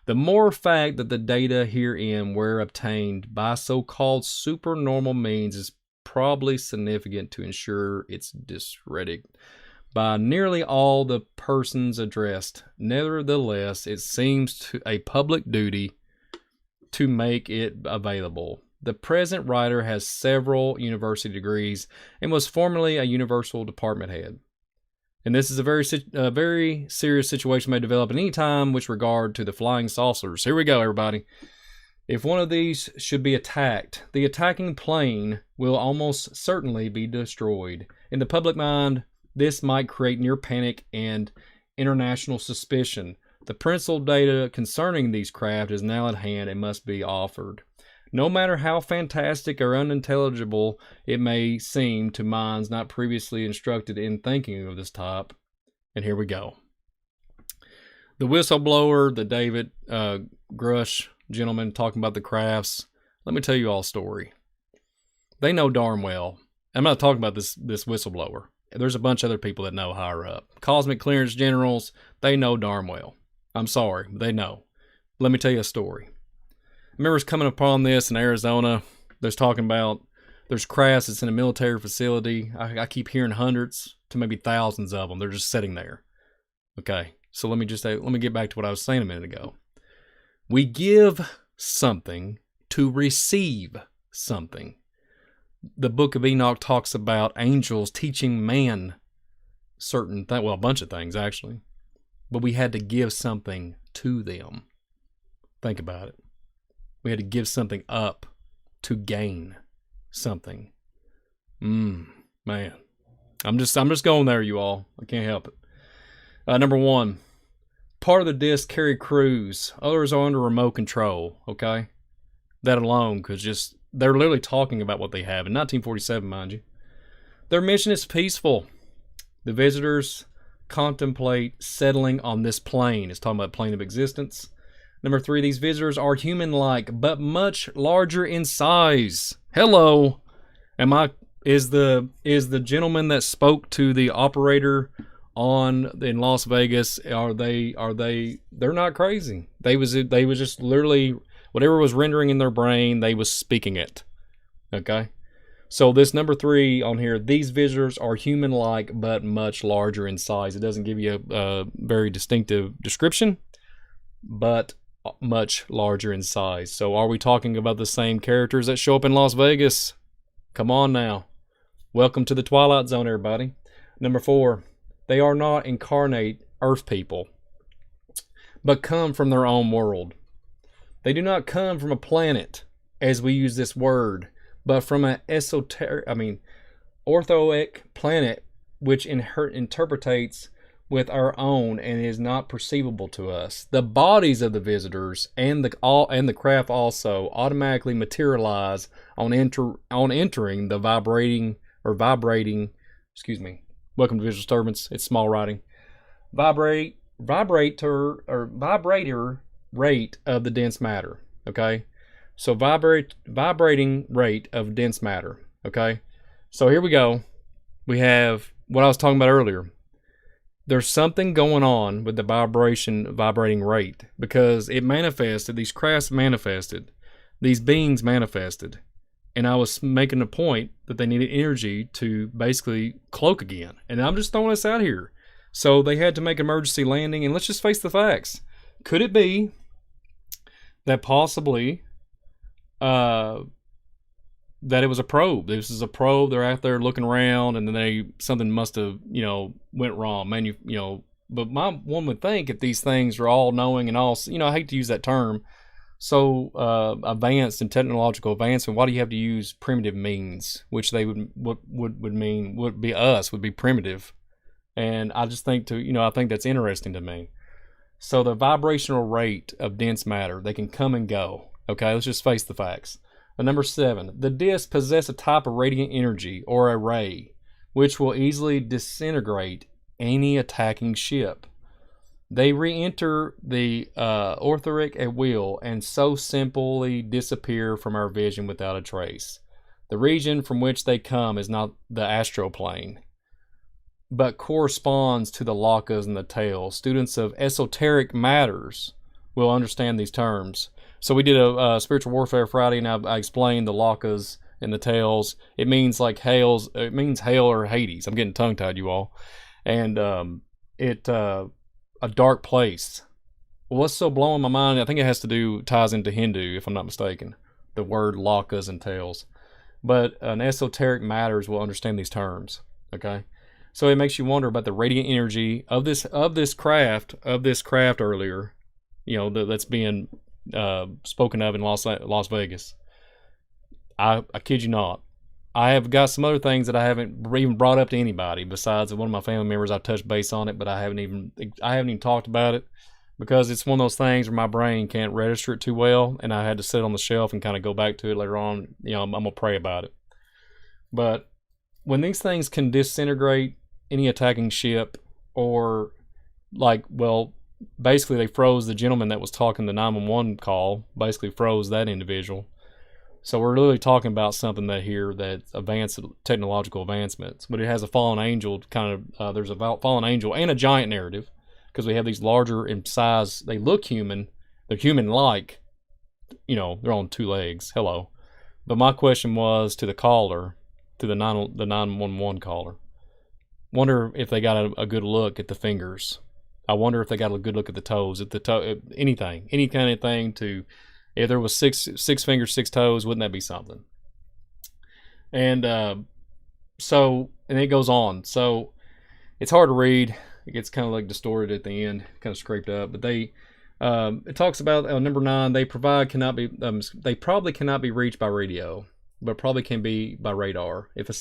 The more fact that the data herein were obtained by so-called supernormal means is probably significant to ensure its discredit by nearly all the persons addressed. Nevertheless, it seems to a public duty to make it available. The present writer has several university degrees and was formerly a universal department head. And this is a very serious situation may develop at any time with regard to the flying saucers. Here we go, everybody. If one of these should be attacked, the attacking plane will almost certainly be destroyed. In the public mind, this might create near panic and international suspicion. The principal data concerning these craft is now at hand and must be offered. No matter how fantastic or unintelligible it may seem to minds not previously instructed in thinking of this type. And here we go. The whistleblower, the David Grush gentleman talking about the crafts. Let me tell you all a story. They know darn well. I'm not talking about this whistleblower. There's a bunch of other people that know higher up. Cosmic clearance generals, they know darn well. I'm sorry, but they know. Let me tell you a story. I remember coming upon this in Arizona. There's talking about there's crafts that's in a military facility. I keep hearing hundreds to maybe thousands of them. They're just sitting there. Okay, so let me get back to what I was saying a minute ago. We give something to receive something. The Book of Enoch talks about angels teaching man certain things, well, a bunch of things actually, but we had to give something to them. Think about it. We had to give something up to gain something. Man, I'm just going there, you all. I can't help it. Number one, part of the disc carry crews. Others are under remote control. Okay, that alone, because they're literally talking about what they have in 1947, mind you. Their mission is peaceful. The visitors contemplate settling on this plane. It's talking about plane of existence. Number 3, these visitors are human-like, but much larger in size. Hello. Is the gentleman that spoke to the operator in Las Vegas, they're not crazy. They was just literally whatever was rendering in their brain, they was speaking it. Okay? So this number 3 on here, these visitors are human-like but much larger in size. It doesn't give you a very distinctive description, but much larger in size. So are we talking about the same characters that show up in Las Vegas? Come on now. Welcome to the Twilight Zone, everybody. Number 4, they are not incarnate earth people, but come from their own world. They do not come from a planet, as we use this word, but from an orthoic planet, which interprets with our own and is not perceivable to us. The bodies of the visitors and the craft also automatically materialize on entering the vibrating. Excuse me. Welcome to Visual Disturbance. It's small writing. Vibrator rate of the dense matter. Okay, so vibrating rate of dense matter. Okay, so here we go. We have what I was talking about earlier. There's something going on with the vibrating rate, because it manifested, these crafts manifested, these beings manifested, and I was making a point that they needed energy to basically cloak again. And I'm just throwing this out here. So they had to make an emergency landing, and let's just face the facts. Could it be that possibly that it was a probe? This is a probe. They're out there looking around, and then something must have, went wrong. But one would think if these things are all knowing and all, I hate to use that term, so advanced in technological advancement, why do you have to use primitive means, which they would be primitive? And I just think I think that's interesting to me. So the vibrational rate of dense matter, they can come and go. Okay, let's just face the facts. Number 7, the discs possess a type of radiant energy or a ray, which will easily disintegrate any attacking ship. They re-enter the orthoric at will and so simply disappear from our vision without a trace. The region from which they come is not the astral plane, but corresponds to the lokas and the tail. Students of esoteric matters will understand these terms. So we did a Spiritual Warfare Friday, and I explained the lokas and the tails. It means like hails. It means hail or Hades. I'm getting tongue-tied, you all. And a dark place. Well, what's so blowing my mind, I think it ties into Hindu, if I'm not mistaken, the word lokas and tails. But an esoteric matters will understand these terms. Okay, so it makes you wonder about the radiant energy of this craft earlier. That's being spoken of in Las Vegas. I kid you not. I have got some other things that I haven't even brought up to anybody besides one of my family members. I've touched base on it, but I haven't even talked about it, because it's one of those things where my brain can't register it too well, and I had to sit on the shelf and kind of go back to it later on. I'm gonna pray about it. But when these things can disintegrate any attacking ship, or basically they froze the gentleman that was talking the 911 call, basically froze that individual. So we're really talking about something that's advanced technological advancements, but it has a fallen angel there's a fallen angel and a giant narrative, because we have these larger in size. They look human. They're human-like. They're on 2 legs. Hello. But my question was to the caller, to the 911 caller. Wonder if they got a good look at the fingers. I wonder if they got a good look at the toes, any kind of thing if there was six fingers, 6 toes, wouldn't that be something? And and it goes on. So it's hard to read. It gets kind of like distorted at the end, kind of scraped up. But it talks about number 9. They probably cannot be reached by radio, but probably can be by radar if a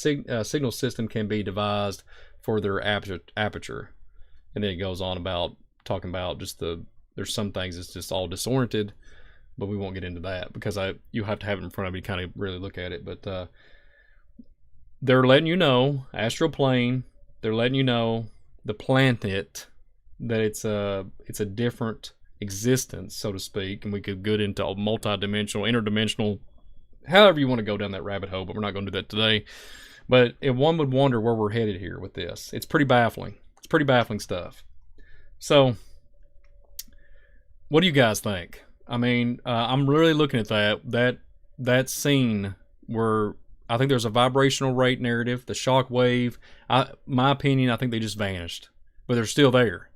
signal system can be devised for their aperture. And then it goes on about talking about there's some things that's just all disoriented, but we won't get into that because you have to have it in front of you to kind of really look at it. But they're letting you know, astral plane, they're letting you know the planet, that it's a different existence, so to speak, and we could get into multi-dimensional, interdimensional, however you want to go down that rabbit hole, but we're not going to do that today. But if one would wonder where we're headed here with this, it's pretty baffling. It's pretty baffling stuff. So, what do you guys think? I mean, I'm really looking at that scene where I think there's a vibrational rate narrative, the shock wave. My opinion, I think they just vanished, but they're still there.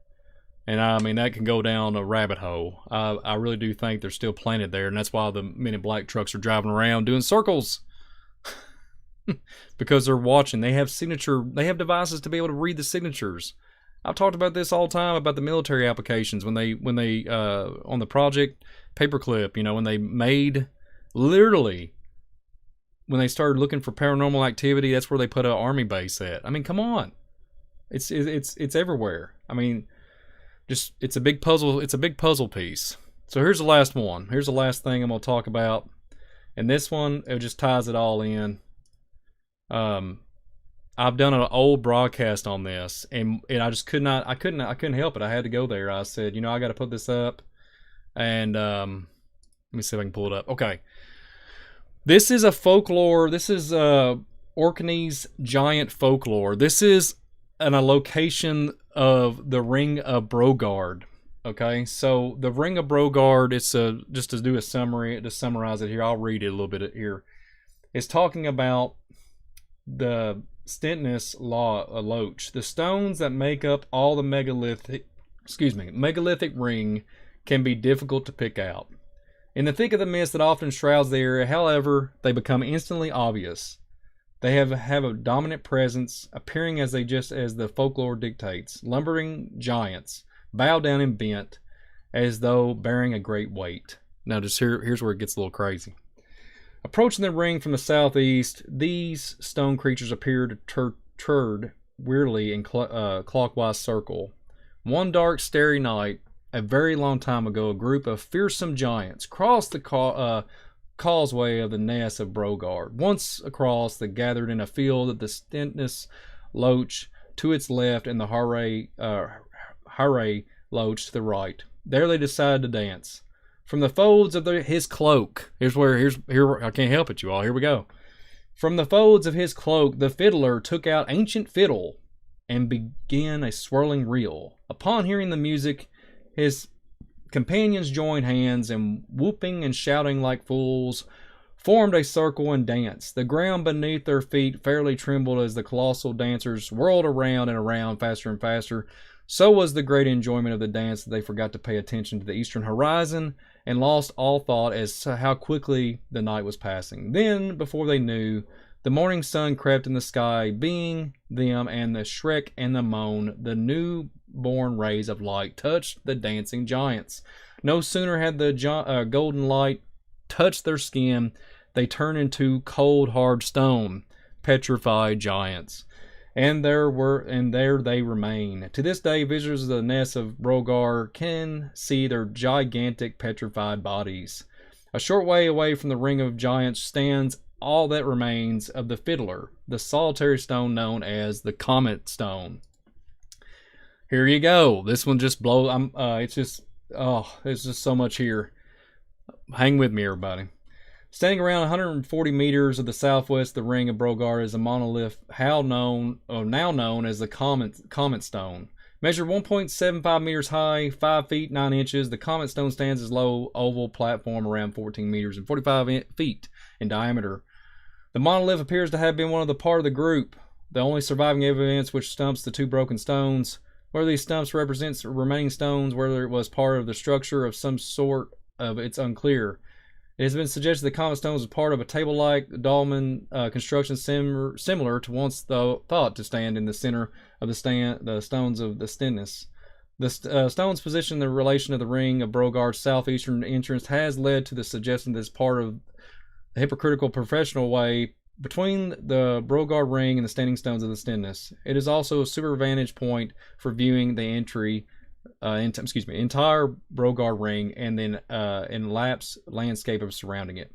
And I mean, that can go down a rabbit hole. I really do think they're still planted there, and that's why the Men in Black trucks are driving around doing circles. Because they're watching. They have devices to be able to read the signatures. I've talked about this all the time about the military applications when they on the Project Paperclip, when they made, literally, when they started looking for paranormal activity, that's where they put an army base at. I mean, come on. It's everywhere. I mean, just it's a big puzzle. It's a big puzzle piece. So here's the last one. Here's the last thing I'm gonna talk about, and this one, it just ties it all in. I've done an old broadcast on this, and I just I couldn't help it. I had to go there. I said, I got to put this up, and let me see if I can pull it up. Okay, this is a folklore. This is Orkney's giant folklore. This is a location of the Ring of Brogard. Okay, so the Ring of Brogard, it's just to do a summary, to summarize it here, I'll read it a little bit here. It's talking about the Stentness Loach. The stones that make up all the megalithic ring can be difficult to pick out. In the thick of the mist that often shrouds the area, however, they become instantly obvious. They have a dominant presence, appearing as the folklore dictates. Lumbering giants, bowed down and bent, as though bearing a great weight. Now, just here's where it gets a little crazy. Approaching the ring from the southeast, these stone creatures appear to turn weirdly in clockwise circle. One dark, starry night, a very long time ago, a group of fearsome giants crossed the causeway of the Ness of Brogard. Once across, they gathered in a field of the Stentness Loach to its left and the Hare Loach to the right. There they decided to dance. From the folds of his cloak, here I can't help it, you all. Here we go. From the folds of his cloak, the fiddler took out ancient fiddle and began a swirling reel. Upon hearing the music, his companions joined hands and, whooping and shouting like fools, formed a circle and danced. The ground beneath their feet fairly trembled as the colossal dancers whirled around and around faster and faster. So was the great enjoyment of the dance that they forgot to pay attention to the eastern horizon and lost all thought as to how quickly the night was passing. Then, before they knew, the morning sun crept in the sky, being them, and the shrek and the moan, the new-born rays of light, touched the dancing giants. No sooner had the golden light touched their skin, they turned into cold, hard stone, petrified giants. And there they remain. To this day, visitors of the Ness of Brogar can see their gigantic petrified bodies. A short way away from the Ring of Giants stands all that remains of the fiddler, the solitary stone known as the Comet Stone. Here you go. This one just blows. It's just so much here. Hang with me, everybody. Standing around 140 meters of the southwest, the Ring of Brogard is a monolith now known as the Comet Stone. Measured 1.75 meters high, 5 feet 9 inches, the Comet Stone stands as a low oval platform around 14 meters and 45 feet in diameter. The monolith appears to have been one of the part of the group. The only surviving evidence which stumps the two broken stones. Whether these stumps represent remaining stones, whether it was part of the structure of some sort of, it's unclear. It has been suggested the Comet Stone was part of a table-like dolmen construction similar to once thought to stand in the center of the stones of the Stentness. The stone's position in the relation of the Ring of Brogard's southeastern entrance has led to the suggestion that it's part of the hypocritical professional way between the Brogard Ring and the standing stones of the Stentness. It is also a super vantage point for viewing the entire Brogard Ring and then elapsed landscape of surrounding it.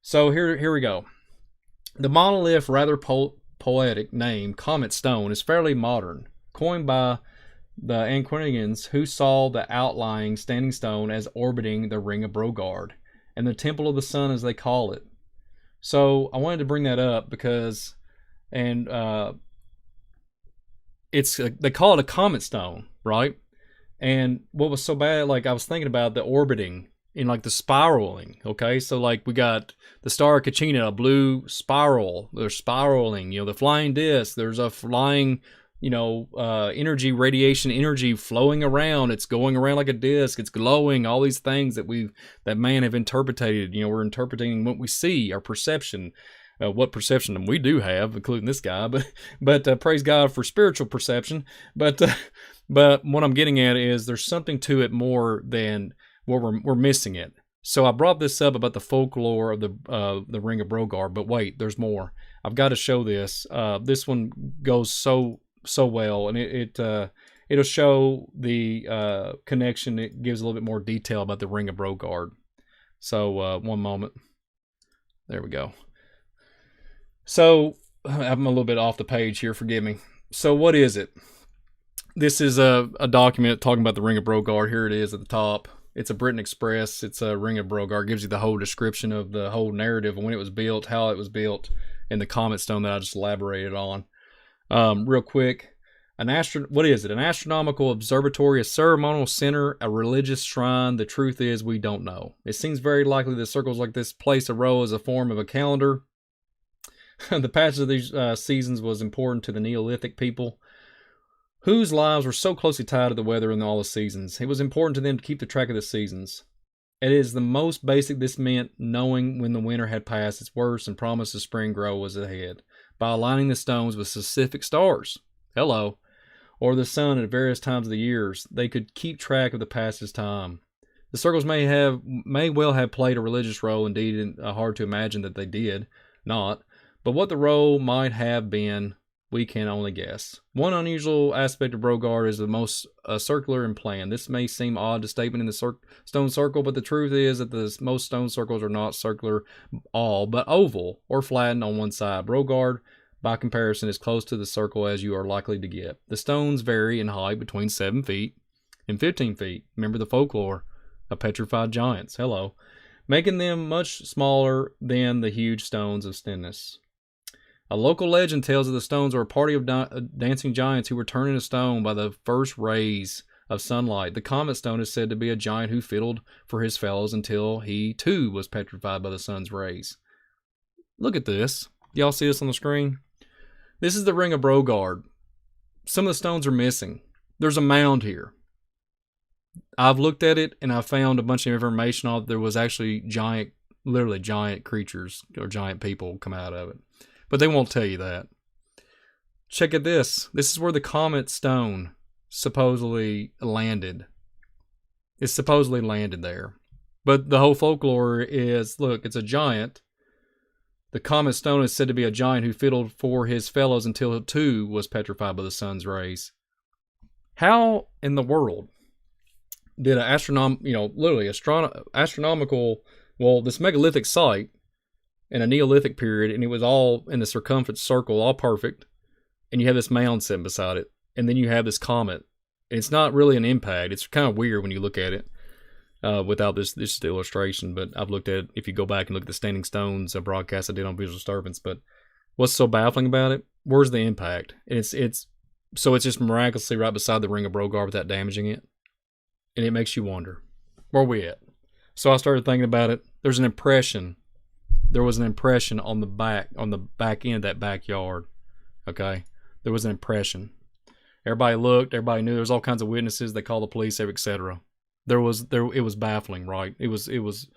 So here we go. The monolith, rather poetic name Comet Stone, is fairly modern, coined by the Anquinians, who saw the outlying standing stone as orbiting the Ring of Brogard and the Temple of the Sun, as they call it. So I wanted to bring that up because, they call it a Comet Stone, right? And what was so bad, like I was thinking about the orbiting and like the spiraling, okay? So like we got the star Kachina, a blue spiral, they're spiraling, the flying disc, there's a flying, energy, radiation energy flowing around. It's going around like a disc, it's glowing, all these things that man have interpreted. We're interpreting what we see, our perception. What perception we do have, including this guy, but praise God for spiritual perception. But what I'm getting at is there's something to it more than what we're missing it. So I brought this up about the folklore of the Ring of Brogard, but wait, there's more. I've got to show this. This one goes so so well, and it'll show the connection. It gives a little bit more detail about the Ring of Brogard. So one moment. There we go. So I'm a little bit off the page here. Forgive me. So what is it? This is a document talking about the Ring of Brogard. Here it is at the top. It's a Britain Express. It's a Ring of Brogard. It gives you the whole description of the whole narrative of when it was built, how it was built, and the comet stone that I just elaborated on. Real quick, what is it? An astronomical observatory, a ceremonial center, a religious shrine. The truth is, we don't know. It seems very likely that circles like this place a row as a form of a calendar. The passage of these seasons was important to the Neolithic people, whose lives were so closely tied to the weather and all the seasons. It was important to them to keep the track of the seasons. It is the most basic. This meant knowing when the winter had passed its worst and promised the spring grow was ahead, by aligning the stones with specific stars. Hello. Or the sun at various times of the years. They could keep track of the passage time. The circles may well have played a religious role. Indeed, hard to imagine that they did not. But what the role might have been, we can only guess. One unusual aspect of Brogard is the most circular in plan. This may seem odd to statement in the stone circle, but the truth is that most stone circles are not circular all, but oval or flattened on one side. Brogard, by comparison, is close to the circle as you are likely to get. The stones vary in height between 7 feet and 15 feet. Remember the folklore of petrified giants. Hello. Making them much smaller than the huge stones of Stennis. A local legend tells that the stones are a party of dancing giants who were turned into stone by the first rays of sunlight. The comet stone is said to be a giant who fiddled for his fellows until he, too, was petrified by the sun's rays. Look at this. Y'all see this on the screen? This is the Ring of Brogard. Some of the stones are missing. There's a mound here. I've looked at it, and I found a bunch of information on it. There was actually literally giant creatures or giant people come out of it. But they won't tell you that. Check at this. This is where the comet stone supposedly landed. It's supposedly landed there. But the whole folklore is, look, it's a giant. The comet stone is said to be a giant who fiddled for his fellows until he too was petrified by the sun's rays. How in the world did astronomical, this megalithic site in a Neolithic period, and it was all in the circumference circle, all perfect, and you have this mound sitting beside it, and then you have this comet. It's not really an impact. It's kind of weird when you look at it without this illustration, but I've looked at it. If you go back and look at the Standing Stones broadcast I did on Visual Disturbance, but what's so baffling about it? Where's the impact? It's just miraculously right beside the Ring of Brogard without damaging it, and it makes you wonder, where are we at? So I started thinking about it. There was an impression on the back end of that backyard. Okay, there was an impression. Everybody looked. Everybody knew. There was all kinds of witnesses. They called the police, etc. It was baffling, right? It was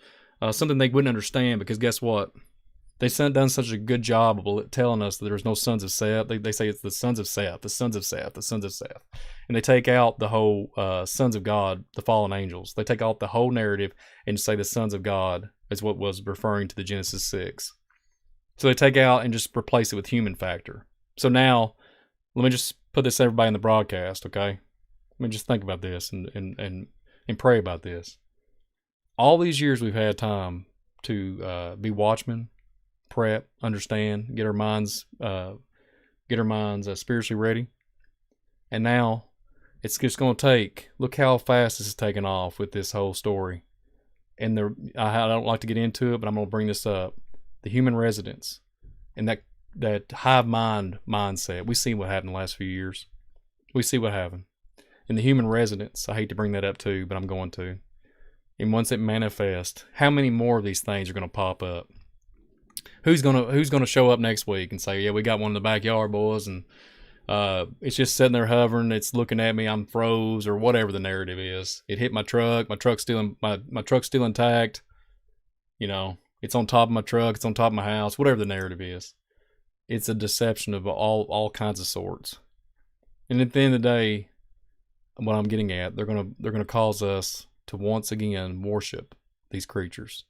something they wouldn't understand, because guess what? They done such a good job of telling us that there's no sons of Seth. They say it's the sons of Seth, the sons of Seth, the sons of Seth, and they take out the whole sons of God, the fallen angels. They take out the whole narrative and say the sons of God is what was referring to the Genesis 6. So they take out and just replace it with human factor. So now, let me just put this everybody in the broadcast, okay? Let me just think about this and pray about this. All these years we've had time to be watchmen, prep, understand, get our minds spiritually ready, and now it's just going to take. Look how fast this is taking off with this whole story. And I don't like to get into it, but I'm going to bring this up. The human residents and that hive mind mindset. We see what happened the last few years. We see what happened. And the human residents, I hate to bring that up too, but I'm going to. And once it manifests, how many more of these things are going to pop up? Who's gonna show up next week and say, yeah, we got one in the backyard, boys, and it's just sitting there hovering, it's looking at me, I'm froze, or whatever the narrative is. It hit my truck's still intact, it's on top of my truck, it's on top of my house, whatever the narrative is. It's a deception of all kinds of sorts. And at the end of the day, what I'm getting at, they're gonna cause us to once again worship these creatures.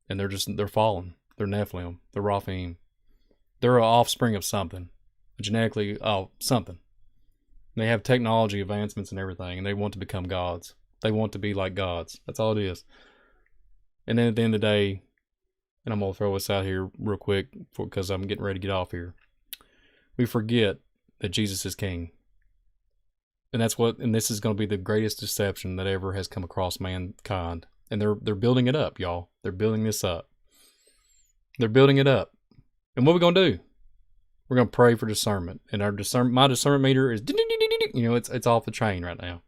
And they're fallen. They're nephilim. They're rephaim. They're an offspring of something. genetically, something. They have technology advancements and everything, and they want to become gods. They want to be like gods. That's all it is. And then at the end of the day, and I'm going to throw this out here real quick because I'm getting ready to get off here. We forget that Jesus is king. And this is going to be the greatest deception that ever has come across mankind. And they're building it up, y'all. They're building this up. They're building it up. And what are we going to do? We're going to pray for discernment. And my discernment meter is, it's off the chain right now.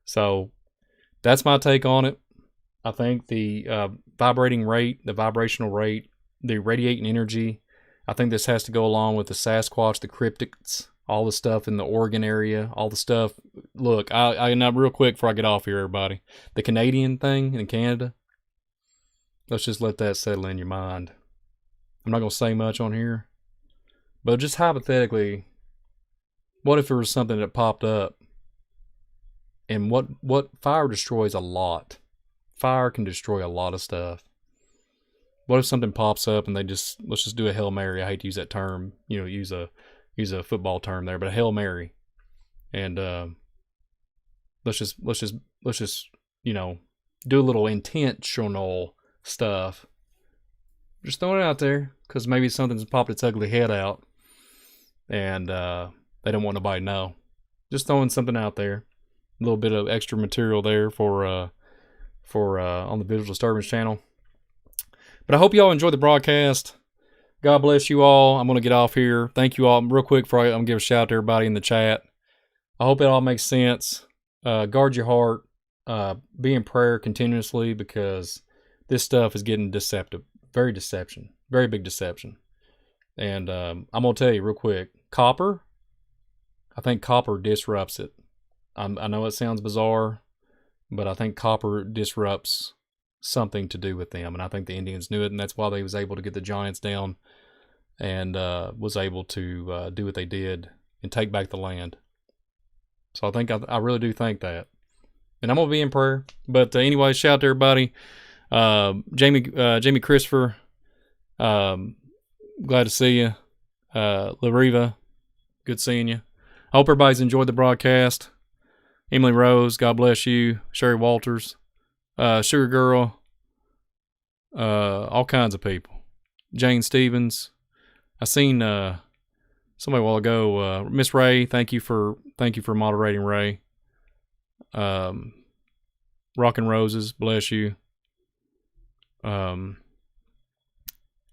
So that's my take on it. I think the vibrational rate, the radiating energy, I think this has to go along with the Sasquatch, the cryptids, all the stuff in the Oregon area, all the stuff. Look, I now real quick before I get off here, everybody. The Canadian thing in Canada, let's just let that settle in your mind. I'm not going to say much on here, but just hypothetically, what if there was something that popped up? And what fire destroys a lot. Fire can destroy a lot of stuff. What if something pops up and let's just do a Hail Mary? I hate to use that term, use a football term there, but a Hail Mary. And let's just do a little intentional stuff. Just throwing it out there because maybe something's popped its ugly head out, and they don't want nobody to know. Just throwing something out there, a little bit of extra material there for on the Visual Disturbance channel. But I hope you all enjoyed the broadcast. God bless you all. I'm going to get off here. Thank you all. Real quick before I'm going to give a shout out to everybody in the chat. I hope it all makes sense. Guard your heart. Be in prayer continuously because this stuff is getting deceptive. Very big deception. And I'm going to tell you real quick. Copper, I think copper disrupts it. I know it sounds bizarre, but I think copper disrupts something to do with them. And I think the Indians knew it, and that's why they was able to get the giants down and was able to do what they did and take back the land. So I really do think that. And I'm going to be in prayer. But anyway, shout out to everybody. Jamie Christopher, glad to see you. Lariva, good seeing you. I hope everybody's enjoyed the broadcast. Emily Rose, God bless you. Sherry Walters, Sugar Girl, all kinds of people. Jane Stevens. I seen somebody a while ago. Miss Ray, thank you for moderating, Ray. Rockin' Roses, bless you.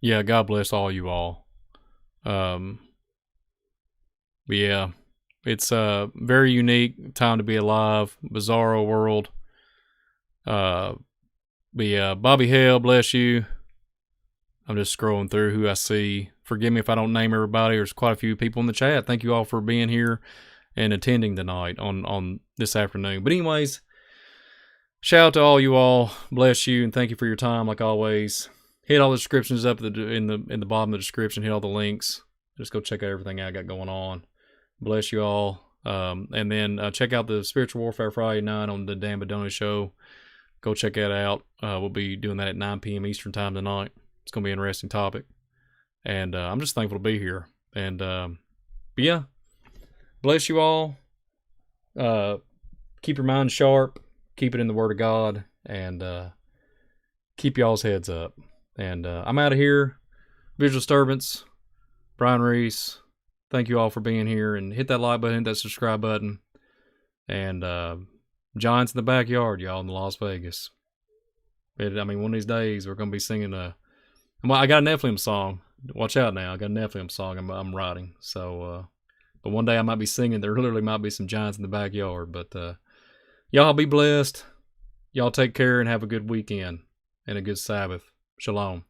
Yeah, God bless all you all. But yeah, it's a very unique time to be alive. Bizarro world. But yeah, Bobby Hale, bless you. I'm just scrolling through who I see. Forgive me if I don't name everybody. There's quite a few people in the chat. Thank you all for being here and attending tonight on this afternoon. But anyways, shout out to all you all. Bless you and thank you for your time like always. Hit all the descriptions up in the bottom of the description. Hit all the links. Just go check out everything I got going on. Bless you all. And then check out the Spiritual Warfare Friday night on the Dan Bedoni Show. Go check that out. We'll be doing that at 9 p.m. Eastern Time tonight. It's going to be an interesting topic. And I'm just thankful to be here. And but yeah, bless you all. Keep your mind sharp. Keep it in the Word of God. And keep y'all's heads up. And I'm out of here. Visual Disturbance. Brian Reese. Thank you all for being here. And hit that like button, hit that subscribe button. And Giants in the backyard, y'all, in Las Vegas. One of these days we're going to be singing I got a nephilim song. Watch out now. I got a nephilim song I'm writing. So, but one day I might be singing. There literally might be some giants in the backyard. But y'all be blessed. Y'all take care and have a good weekend and a good Sabbath. Shalom.